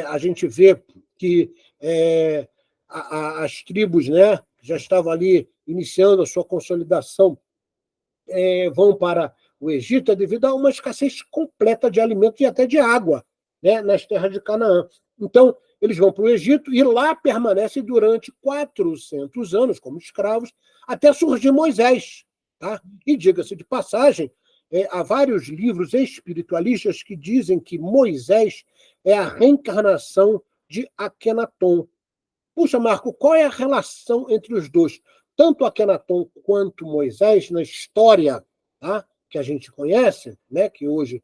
a gente vê que as tribos, né, já estavam ali iniciando a sua consolidação, vão para o Egito, devido a uma escassez completa de alimentos e até de água, né, nas terras de Canaã. Então, eles vão para o Egito e lá permanecem durante 400 anos como escravos, até surgir Moisés. Tá? E, diga-se de passagem, há vários livros espiritualistas que dizem que Moisés é a reencarnação de Akenaton. Puxa, Marco, qual é a relação entre os dois? Tanto Akenaton quanto Moisés, na história, tá, que a gente conhece, né, que hoje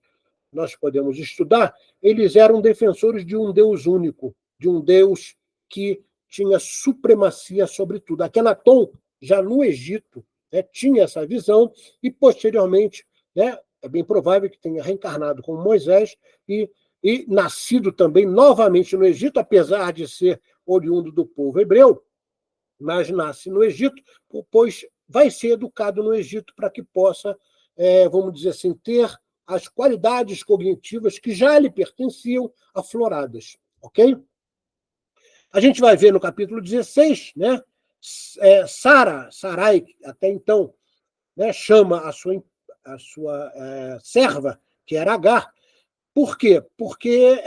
nós podemos estudar, eles eram defensores de um Deus único, de um Deus que tinha supremacia sobre tudo. Akenaton, já no Egito, né, tinha essa visão e, posteriormente, né, é bem provável que tenha reencarnado como Moisés e nascido também novamente no Egito, apesar de ser oriundo do povo hebreu, mas nasce no Egito, pois vai ser educado no Egito para que possa, vamos dizer assim, ter as qualidades cognitivas que já lhe pertenciam afloradas. Ok? A gente vai ver no capítulo 16, né? Sarai, até então, né, chama a sua serva, que era Agar. Por quê? Porque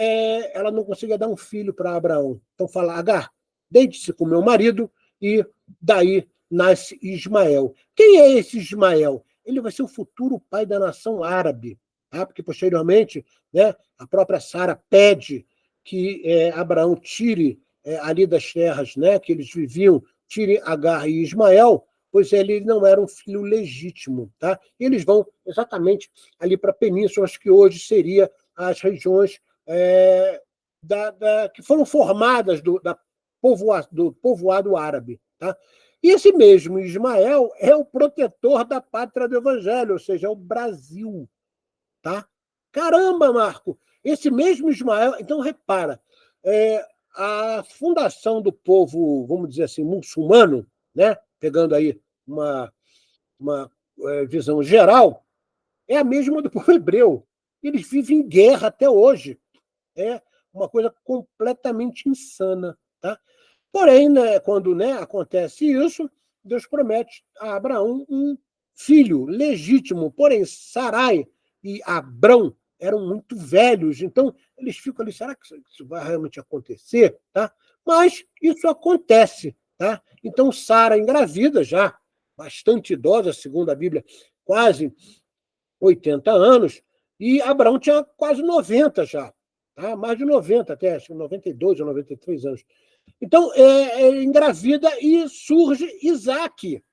ela não conseguia dar um filho para Abraão. Então fala, Agar, deite-se com meu marido, e daí nasce Ismael. Quem é esse Ismael? Ele vai ser o futuro pai da nação árabe, tá? Porque posteriormente, né, a própria Sara pede que Abraão tire ali das terras, né, que eles viviam, tire Agar e Ismael, pois ele não era um filho legítimo. Tá? E eles vão exatamente ali para a península, acho que hoje seria as regiões que foram formadas do povoado árabe. Tá? E esse mesmo Ismael é o protetor da pátria do Evangelho, ou seja, é o Brasil. Tá? Caramba, Marco! Esse mesmo Ismael... Então, repara, a fundação do povo, vamos dizer assim, muçulmano, né? Pegando aí uma visão geral, é a mesma do povo hebreu. Eles vivem em guerra até hoje. É uma coisa completamente insana. Tá? Porém, né, quando, né, acontece isso, Deus promete a Abraão um filho legítimo. Porém, Sarai e Abrão eram muito velhos, então eles ficam ali, será que isso vai realmente acontecer? Tá? Mas isso acontece. Tá? Então, Sara engravida já, bastante idosa, segundo a Bíblia, quase 80 anos, e Abraão tinha quase 90 já, tá? Mais de 90 até, acho que 92 ou 93 anos. Então, engravida e surge Isaque,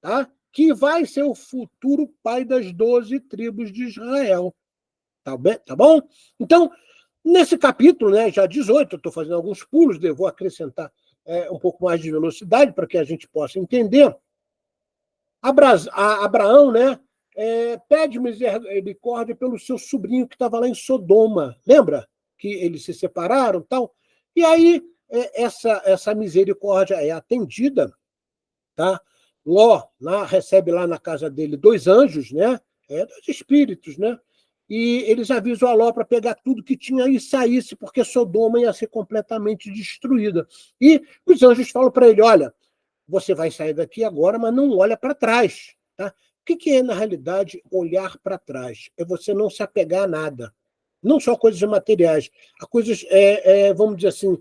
tá? Que vai ser o futuro pai das 12 tribos de Israel. Tá bom? Então, nesse capítulo, né, já 18, eu estou fazendo alguns pulos, vou acrescentar um pouco mais de velocidade para que a gente possa entender. Abraão, né, pede misericórdia pelo seu sobrinho que estava lá em Sodoma. Lembra? Que eles se separaram e tal. E aí, essa misericórdia é atendida. Tá? Ló recebe lá na casa dele 2 anjos, né? 2 espíritos, né? e eles avisam a Ló para pegar tudo que tinha e saísse, porque Sodoma ia ser completamente destruída. E os anjos falam para ele, olha, você vai sair daqui agora, mas não olha para trás. Tá? O que é, na realidade, olhar para trás? É você não se apegar a nada. Não só coisas materiais, a coisas, vamos dizer assim,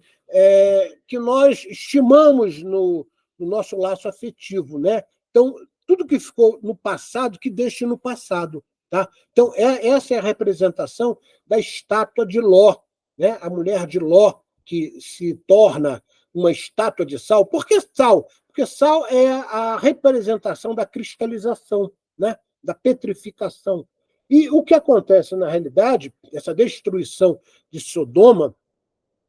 que nós estimamos no nosso laço afetivo. Né? Então, tudo que ficou no passado, que deixe no passado. Tá? Então, essa é a representação da estátua de Ló, né? A mulher de Ló, que se torna uma estátua de sal. Por que sal? Porque sal é a representação da cristalização, né? Da petrificação. E o que acontece, na realidade, essa destruição de Sodoma,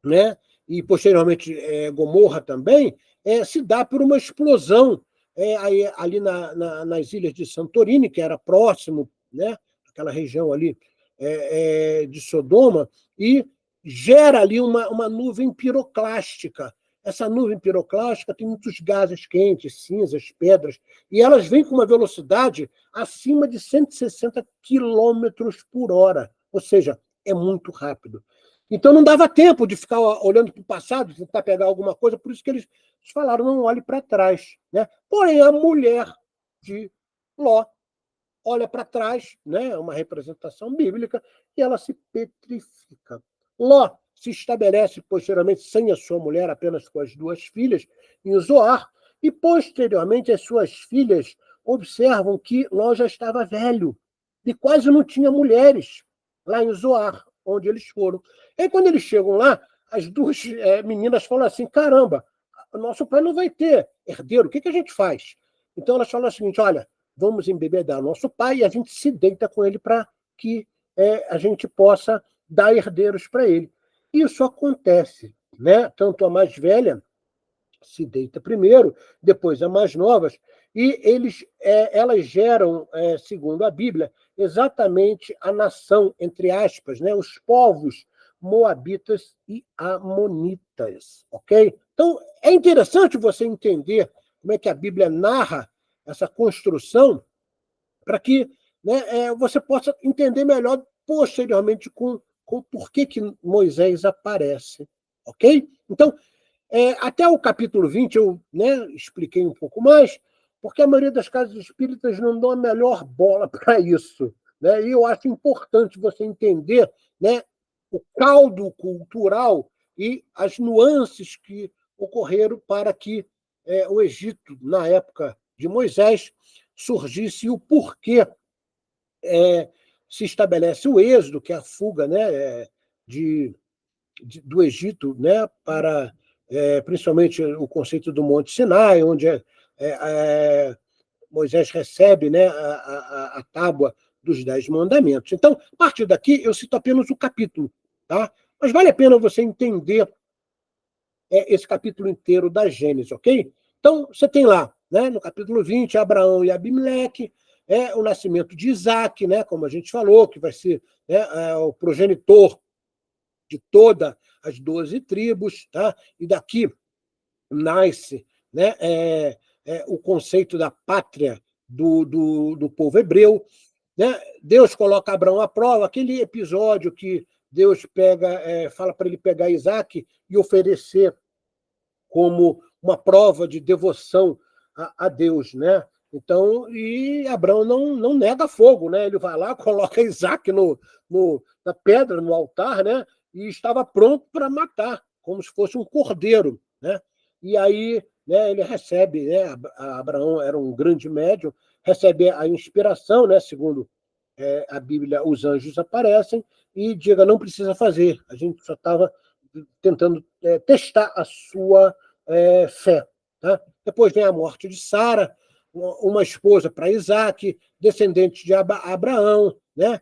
né? E posteriormente Gomorra também, se dá por uma explosão ali nas ilhas de Santorini, que era próximo, né? Aquela região ali de Sodoma, e gera ali uma nuvem piroclástica. Essa nuvem piroclástica tem muitos gases quentes, cinzas, pedras, e elas vêm com uma velocidade acima de 160 quilômetros por hora, ou seja, é muito rápido. Então não dava tempo de ficar olhando para o passado, tentar pegar alguma coisa, por isso que eles falaram, não olhe para trás. Né? Porém, a mulher de Ló olha para trás, né? Uma representação bíblica, e ela se petrifica. Ló se estabelece posteriormente sem a sua mulher, apenas com as duas filhas, em Zoar, e posteriormente as suas filhas observam que Ló já estava velho e quase não tinha mulheres lá em Zoar, onde eles foram. E quando eles chegam lá, as duas meninas falam assim, caramba, nosso pai não vai ter herdeiro, o que a gente faz? Então elas falam o seguinte, olha, vamos embebedar nosso pai e a gente se deita com ele para que a gente possa dar herdeiros para ele. Isso acontece, né? Tanto a mais velha se deita primeiro, depois as mais novas, e elas geram, segundo a Bíblia, exatamente a nação, entre aspas, né? Os povos moabitas e amonitas, ok? Então, é interessante você entender como é que a Bíblia narra essa construção para que, né, você possa entender melhor posteriormente com por que Moisés aparece, ok? Então, até o capítulo 20 eu, né, expliquei um pouco mais, porque a maioria das casas espíritas não dão a melhor bola para isso. Né? E eu acho importante você entender, né, o caldo cultural e as nuances que ocorreram para que o Egito, na época de Moisés, surgisse e o porquê se estabelece o êxodo, que é a fuga, né, do Egito, né, para principalmente o conceito do Monte Sinai, onde Moisés recebe, né, a tábua dos 10 mandamentos. Então, a partir daqui, eu cito apenas o capítulo, tá? Mas vale a pena você entender esse capítulo inteiro da Gênesis, ok? Então, você tem lá, né, no capítulo 20, Abraão e Abimeleque, o nascimento de Isaac, né, como a gente falou, que vai ser, né, o progenitor de todas as 12 tribos, tá? E daqui nasce, né, o conceito da pátria do povo hebreu. Né? Deus coloca Abraão à prova, aquele episódio que Deus fala para ele pegar Isaac e oferecer como uma prova de devoção a Deus, né? Então, e Abraão não nega fogo, né? Ele vai lá, coloca Isaac na pedra, no altar, né? E estava pronto para matar, como se fosse um cordeiro, né? E aí, né, ele recebe, né? Abraão era um grande médium, recebe a inspiração, né? Segundo a Bíblia, os anjos aparecem e diga, não precisa fazer. A gente só estava tentando testar a sua fé. Tá? Depois vem a morte de Sara, uma esposa para Isaac, descendente de Abraão, né?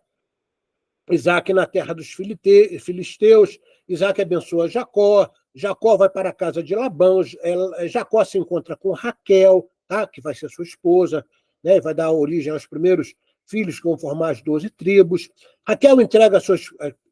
Isaac na terra dos filisteus, Isaac abençoa Jacó, Jacó vai para a casa de Labão, Jacó se encontra com Raquel, tá? Que vai ser sua esposa, né? Vai dar origem aos primeiros filhos que vão formar as 12 tribos. Raquel entrega a sua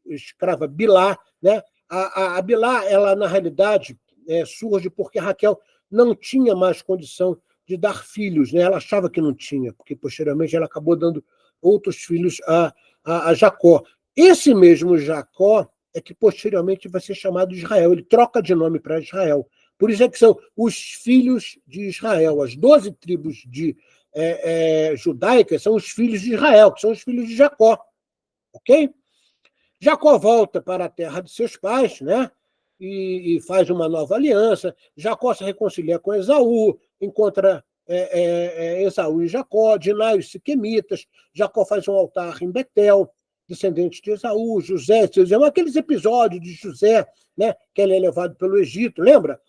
escrava Bilá, né? A Bilá, ela na realidade surge porque Raquel não tinha mais condição de dar filhos, né? Ela achava que não tinha, porque posteriormente ela acabou dando outros filhos a a Jacó. Esse mesmo Jacó é que posteriormente vai ser chamado Israel. Ele troca de nome para Israel. Por isso é que são os filhos de Israel. As 12 tribos judaicas são os filhos de Israel, que são os filhos de Jacó. Ok? Jacó volta para a terra de seus pais, né? E faz uma nova aliança. Jacó se reconcilia com Esaú, encontra Esaú e Jacó, Diná e os siquemitas. Jacó faz um altar em Betel, descendentes de Esaú, José, seus irmãos, aqueles episódios de José, né, que ele é levado pelo Egito, lembra?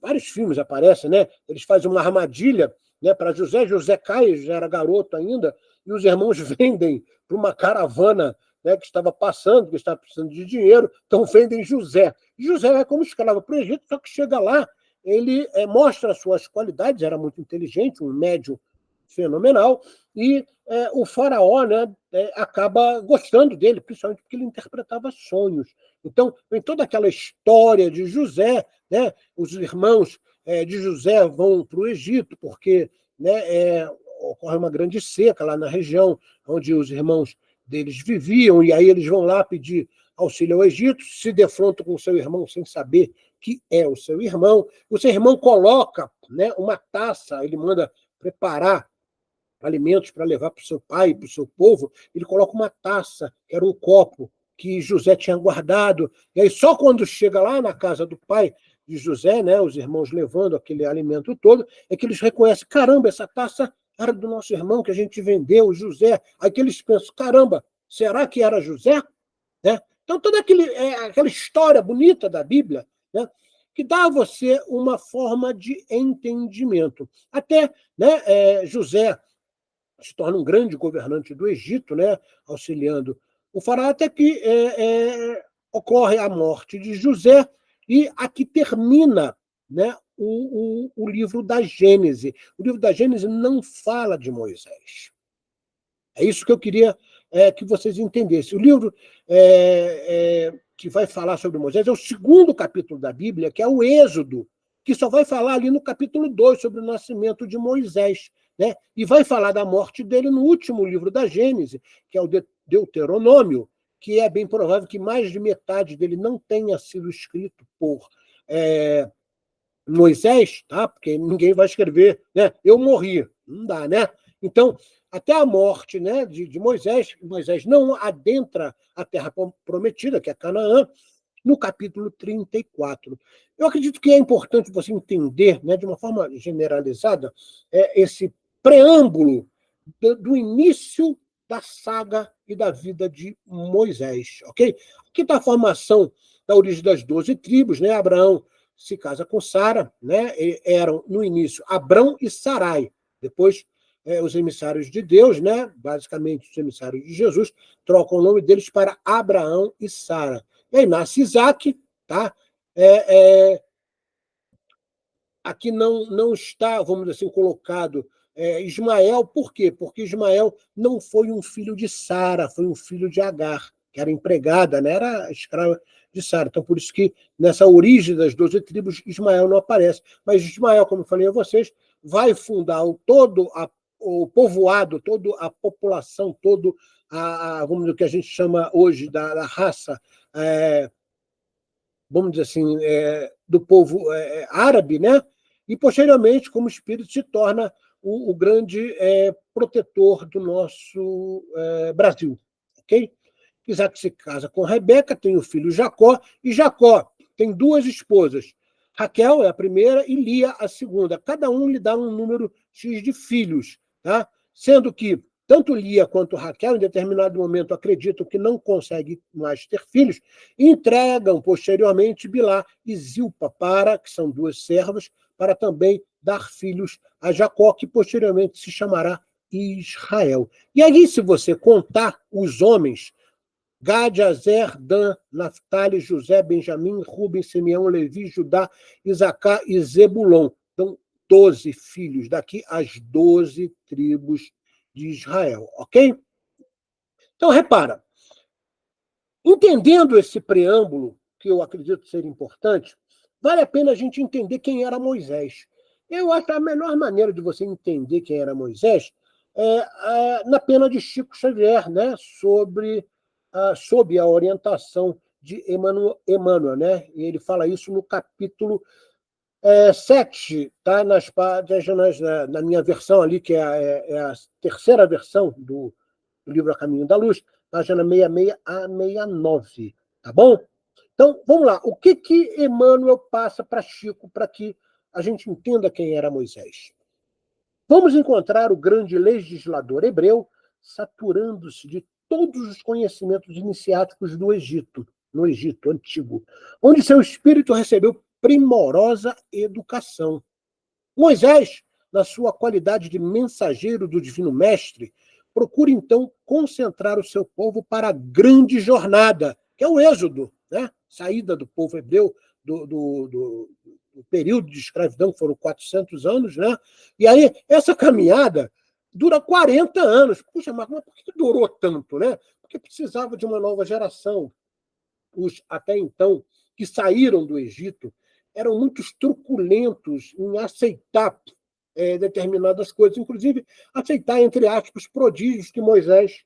Vários filmes aparecem, né? Eles fazem uma armadilha, né, para José. José cai, já era garoto ainda, e os irmãos vendem para uma caravana, né, que estava passando, que estava precisando de dinheiro, então vendem José. José é como escravo para o Egito, só que chega lá, ele mostra as suas qualidades, era muito inteligente, um médium fenomenal, e o faraó, né, acaba gostando dele, principalmente porque ele interpretava sonhos. Então, em toda aquela história de José, né, os irmãos de José vão para o Egito, porque, né, ocorre uma grande seca lá na região onde os irmãos deles viviam, e aí eles vão lá pedir auxílio ao Egito, se defrontam com o seu irmão sem saber que é o seu irmão. O seu irmão coloca, né, uma taça, ele manda preparar alimentos para levar para o seu pai, para o seu povo, ele coloca uma taça, que era um copo, que José tinha guardado, e aí só quando chega lá na casa do pai de José, né, os irmãos levando aquele alimento todo, é que eles reconhecem, caramba, essa taça era do nosso irmão que a gente vendeu, José. Aí que eles pensam, caramba, será que era José? Né? Então, toda aquela história bonita da Bíblia, né, que dá a você uma forma de entendimento. Até, né, José se torna um grande governante do Egito, né, auxiliando o faraó, até que ocorre a morte de José, e aqui termina, né, o livro da Gênese. O livro da Gênese não fala de Moisés. É isso que eu queria que vocês entendessem. O livro que vai falar sobre Moisés é o segundo capítulo da Bíblia, que é o Êxodo, que só vai falar ali no capítulo 2 sobre o nascimento de Moisés, né? E vai falar da morte dele no último livro da Gênese, que é o Deuteronômio, que é bem provável que mais de metade dele não tenha sido escrito por Moisés, tá? Porque ninguém vai escrever, né? Eu morri, não dá, né? Então, até a morte, né, de Moisés não adentra a terra prometida, que é Canaã, no capítulo 34. Eu acredito que é importante você entender, né, de uma forma generalizada, esse preâmbulo do início da saga e da vida de Moisés, ok? Aqui está a formação da origem das 12 tribos, né? Abraão se casa com Sara, né? Eram, no início, Abrão e Sarai. Depois, os emissários de Deus, né? Basicamente, os emissários de Jesus, trocam o nome deles para Abraão e Sara. E aí nasce Isaac, tá? Aqui não está, vamos dizer assim, colocado Ismael. Por quê? Porque Ismael não foi um filho de Sara, foi um filho de Agar, que era empregada, né? Era escrava de Sara. Então, por isso que nessa origem das 12 tribos, Ismael não aparece. Mas Ismael, como eu falei a vocês, vai fundar todo o povoado, toda a população, todo vamos dizer, o que a gente chama hoje da raça, vamos dizer assim, do povo árabe, né? E, posteriormente, como espírito, se torna o grande protetor do nosso Brasil. Ok? Isaac se casa com Rebeca, tem o filho Jacó, e Jacó tem 2 esposas. Raquel é a primeira e Lia a segunda. Cada um lhe dá um número X de filhos, tá? Sendo que tanto Lia quanto Raquel, em determinado momento, acreditam que não conseguem mais ter filhos, e entregam posteriormente Bilá e Zilpa, que são 2 servas, para também dar filhos a Jacó, que posteriormente se chamará Israel. E aí, se você contar os homens, Gad, Azer, Dan, Naftali, José, Benjamim, Ruben, Simeão, Levi, Judá, Isacar e Zebulon. Então, 12 filhos, daqui as 12 tribos de Israel, ok? Então, repara, entendendo esse preâmbulo, que eu acredito ser importante, vale a pena a gente entender quem era Moisés. Eu acho que a melhor maneira de você entender quem era Moisés na pena de Chico Xavier, né? Sob a orientação de Emmanuel, né? E ele fala isso no capítulo 7, tá? Na minha versão ali, que é a terceira versão do livro A Caminho da Luz, página 66 a 69, tá bom? Então, vamos lá. O que Emmanuel passa para Chico para que a gente entenda quem era Moisés? Vamos encontrar o grande legislador hebreu saturando-se de todos os conhecimentos iniciáticos do Egito, no Egito antigo, onde seu espírito recebeu primorosa educação. Moisés, na sua qualidade de mensageiro do Divino Mestre, procura então concentrar o seu povo para a grande jornada, que é o êxodo, né? Saída do povo hebreu do período de escravidão, que foram 400 anos, né? E aí, essa caminhada dura 40 anos. Puxa, mas por que durou tanto, né? Porque precisava de uma nova geração. Os, até então, que saíram do Egito, eram muito truculentos em aceitar determinadas coisas, inclusive aceitar, entre aspas, prodígios que Moisés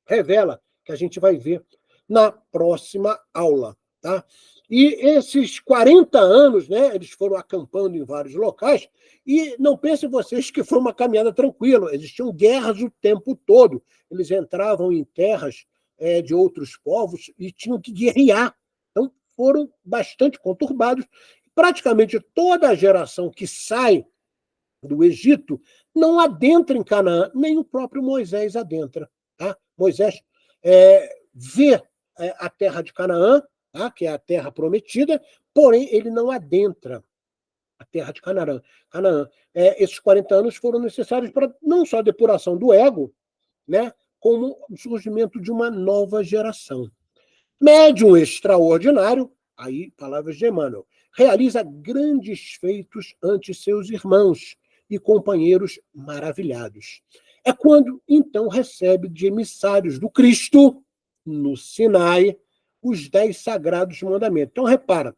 revela, que a gente vai ver na próxima aula. Tá? E esses 40 anos, né, eles foram acampando em vários locais, e não pensem vocês que foi uma caminhada tranquila, existiam guerras o tempo todo. Eles entravam em terras de outros povos e tinham que guerrear. Então, foram bastante conturbados. Praticamente toda a geração que sai do Egito não adentra em Canaã, nem o próprio Moisés adentra. Tá? Moisés vê a terra de Canaã, tá? Que é a terra prometida, porém ele não adentra a terra de Canaã. Esses 40 anos foram necessários para não só a depuração do ego, né, como o surgimento de uma nova geração. Médium extraordinário, aí palavras de Emmanuel, realiza grandes feitos ante seus irmãos e companheiros maravilhados. É quando, então, recebe de emissários do Cristo, no Sinai, os 10 sagrados mandamentos. Então, repara,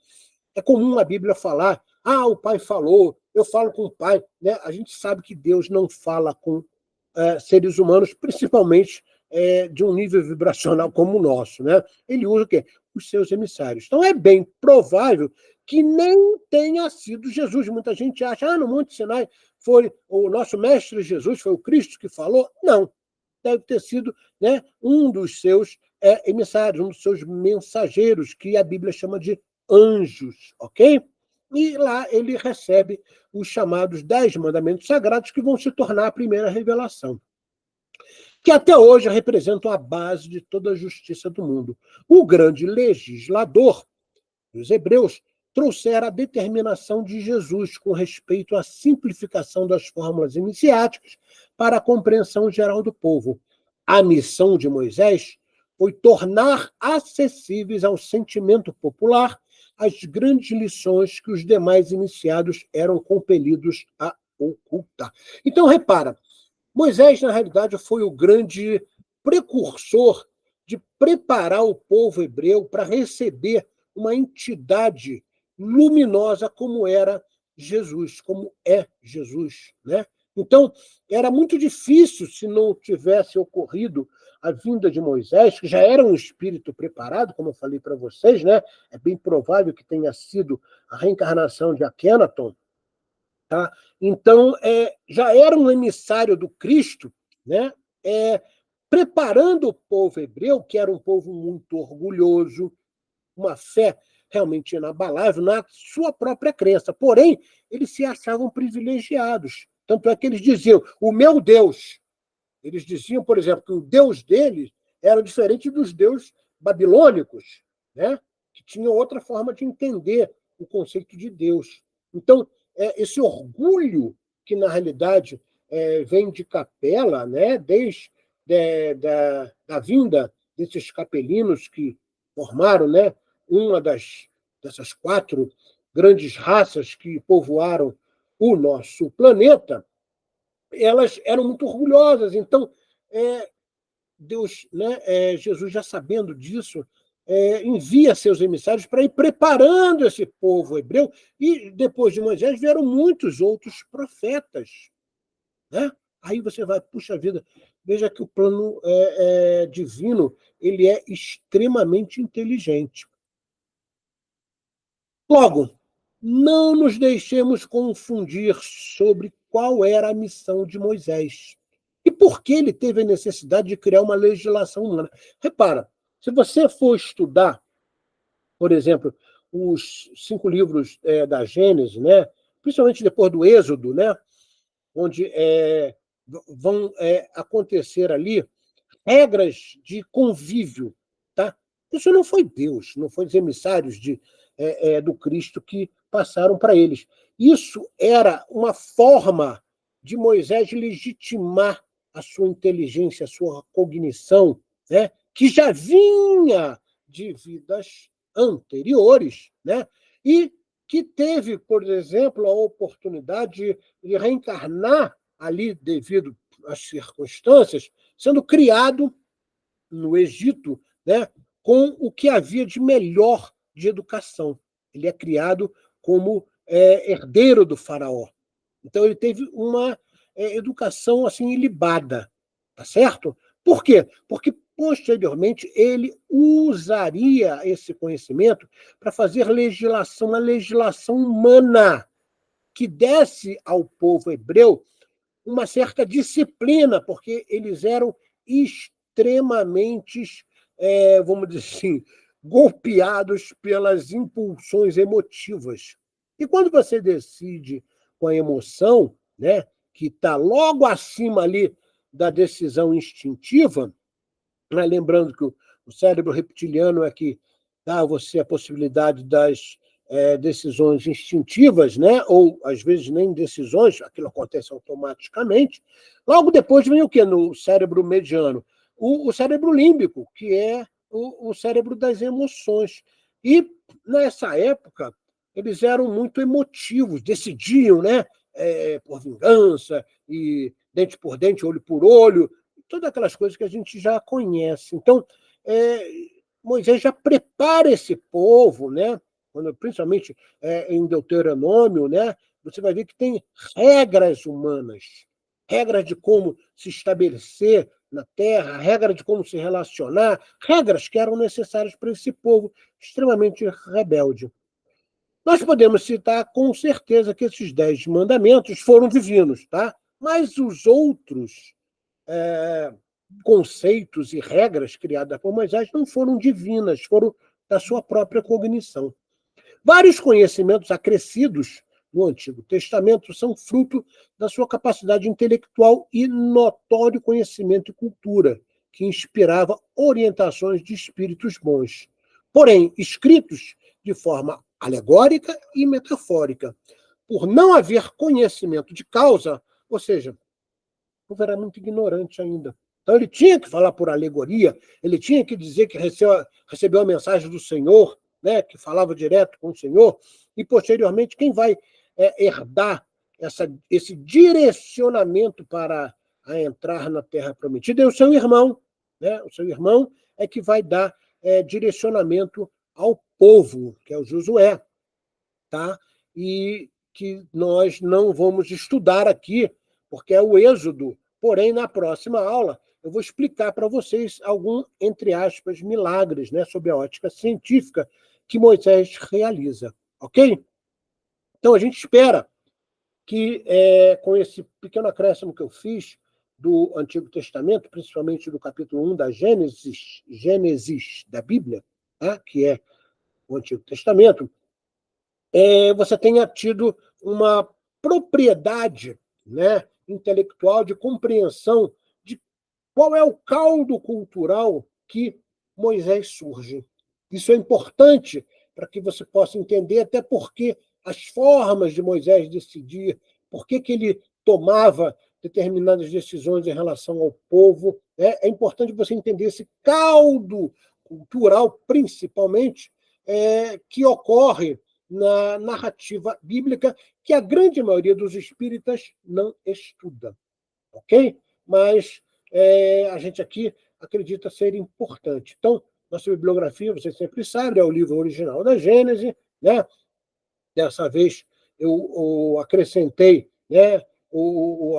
é comum a Bíblia falar, o Pai falou, eu falo com o Pai. Né? A gente sabe que Deus não fala com seres humanos, principalmente de um nível vibracional como o nosso. Né? Ele usa o quê? Os seus emissários. Então, é bem provável que nem tenha sido Jesus. Muita gente acha, no Monte Sinai foi o nosso mestre Jesus, foi o Cristo que falou. Não. Deve ter sido, né, um dos seus emissários, um dos seus mensageiros, que a Bíblia chama de anjos, ok? E lá ele recebe os chamados 10 mandamentos sagrados, que vão se tornar a primeira revelação, que até hoje representam a base de toda a justiça do mundo. O grande legislador dos hebreus trouxera a determinação de Jesus com respeito à simplificação das fórmulas iniciáticas para a compreensão geral do povo. A missão de Moisés foi tornar acessíveis ao sentimento popular as grandes lições que os demais iniciados eram compelidos a ocultar. Então, repara, Moisés, na realidade, foi o grande precursor de preparar o povo hebreu para receber uma entidade luminosa como era Jesus, como é Jesus, né? Então, era muito difícil se não tivesse ocorrido a vinda de Moisés, que já era um espírito preparado, como eu falei para vocês, né? É bem provável que tenha sido a reencarnação de Akhenaton. Tá? Então, já era um emissário do Cristo, né? Preparando o povo hebreu, que era um povo muito orgulhoso, uma fé realmente inabalável na sua própria crença. Porém, eles se achavam privilegiados. Tanto é que eles diziam, o meu Deus. Eles diziam, por exemplo, que o Deus deles era diferente dos deuses babilônicos, né? Que tinham outra forma de entender o conceito de Deus. Então, esse orgulho que, na realidade, vem de Capela, né? Desde da vinda desses capelinos que formaram, né? Uma dessas 4 grandes raças que povoaram o nosso planeta, elas eram muito orgulhosas. Então, Deus, né, Jesus, já sabendo disso, envia seus emissários para ir preparando esse povo hebreu, e depois de Moisés vieram muitos outros profetas, né? Aí você vai, puxa vida, veja que o plano divino ele é extremamente inteligente. Logo, não nos deixemos confundir sobre qual era a missão de Moisés e por que ele teve a necessidade de criar uma legislação humana. Repara, se você for estudar, por exemplo, os 5 livros da Gênesis, né, principalmente depois do Êxodo, né, onde vão acontecer ali regras de convívio. Tá? Isso não foi Deus, não foi os emissários do Cristo que passaram para eles. Isso era uma forma de Moisés legitimar a sua inteligência, a sua cognição, né, que já vinha de vidas anteriores, né, e que teve, por exemplo, a oportunidade de reencarnar ali devido às circunstâncias, sendo criado no Egito, né, com o que havia de melhor de educação. Ele é criado como herdeiro do faraó. Então ele teve uma educação assim ilibada, tá certo? Por quê? Porque posteriormente ele usaria esse conhecimento para fazer legislação, uma legislação humana que desse ao povo hebreu uma certa disciplina, porque eles eram extremamente, vamos dizer assim, golpeados pelas impulsões emotivas. E quando você decide com a emoção, né, que está logo acima ali da decisão instintiva, né, lembrando que o cérebro reptiliano é que dá a você a possibilidade das decisões instintivas, né? Ou às vezes nem decisões, aquilo acontece automaticamente. Logo depois vem o quê? No cérebro mediano? O cérebro límbico, que é o cérebro das emoções. E nessa época, eles eram muito emotivos, decidiam, né? Por vingança, e dente por dente, olho por olho, todas aquelas coisas que a gente já conhece. Então, Moisés já prepara esse povo, né? Principalmente em Deuteronômio, né? Você vai ver que tem regras humanas, regras de como se estabelecer na terra, regras de como se relacionar, regras que eram necessárias para esse povo extremamente rebelde. Nós podemos citar com certeza que esses 10 mandamentos foram divinos, tá? Mas os outros conceitos e regras criadas por Moisés não foram divinas, foram da sua própria cognição. Vários conhecimentos acrescidos no Antigo Testamento são fruto da sua capacidade intelectual e notório conhecimento e cultura, que inspirava orientações de espíritos bons. Porém, escritos de forma alegórica e metafórica. Por não haver conhecimento de causa, ou seja, o povo era muito ignorante ainda. Então ele tinha que falar por alegoria, ele tinha que dizer que recebeu a mensagem do Senhor, né, que falava direto com o Senhor, e posteriormente quem vai herdar esse direcionamento para entrar na Terra Prometida é o seu irmão. Né? O seu irmão é que vai dar direcionamento ao povo, que é o Josué. Tá? E que nós não vamos estudar aqui, porque é o Êxodo. Porém, na próxima aula, eu vou explicar para vocês algum, entre aspas, milagres, né, sob a ótica científica que Moisés realiza. Ok? Então, a gente espera que, com esse pequeno acréscimo que eu fiz do Antigo Testamento, principalmente do capítulo 1 da Gênesis da Bíblia, tá? Que é o Antigo Testamento, você tenha tido uma propriedade, né, intelectual de compreensão de qual é o caldo cultural que Moisés surge. Isso é importante para que você possa entender até porque as formas de Moisés decidir, por que ele tomava determinadas decisões em relação ao povo. É importante você entender esse caldo cultural, principalmente, que ocorre na narrativa bíblica, que a grande maioria dos espíritas não estuda. Ok? Mas a gente aqui acredita ser importante. Então, nossa bibliografia, você sempre sabe, é o livro original da Gênese, né? Dessa vez eu acrescentei, né,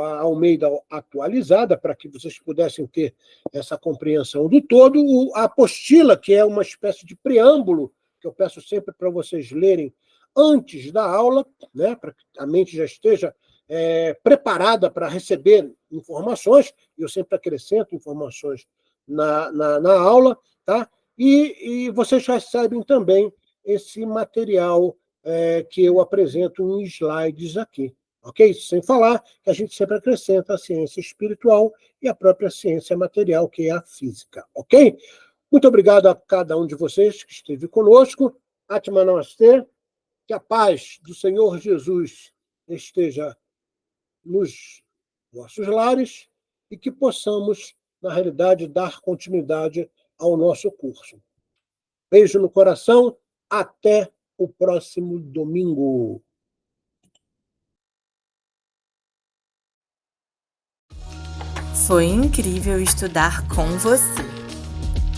a Almeida atualizada, para que vocês pudessem ter essa compreensão do todo, a apostila, que é uma espécie de preâmbulo, que eu peço sempre para vocês lerem antes da aula, né, para que a mente já esteja preparada para receber informações, e eu sempre acrescento informações na aula, tá? E vocês recebem também esse material que eu apresento em slides aqui, ok? Sem falar que a gente sempre acrescenta a ciência espiritual e a própria ciência material, que é a física, ok? Muito obrigado a cada um de vocês que esteve conosco. Atma Namastê. Que a paz do Senhor Jesus esteja nos nossos lares e que possamos, na realidade, dar continuidade ao nosso curso. Beijo no coração, até o próximo domingo. Foi incrível estudar com você.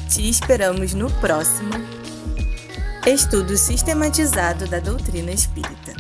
Te esperamos no próximo Estudo Sistematizado da Doutrina Espírita.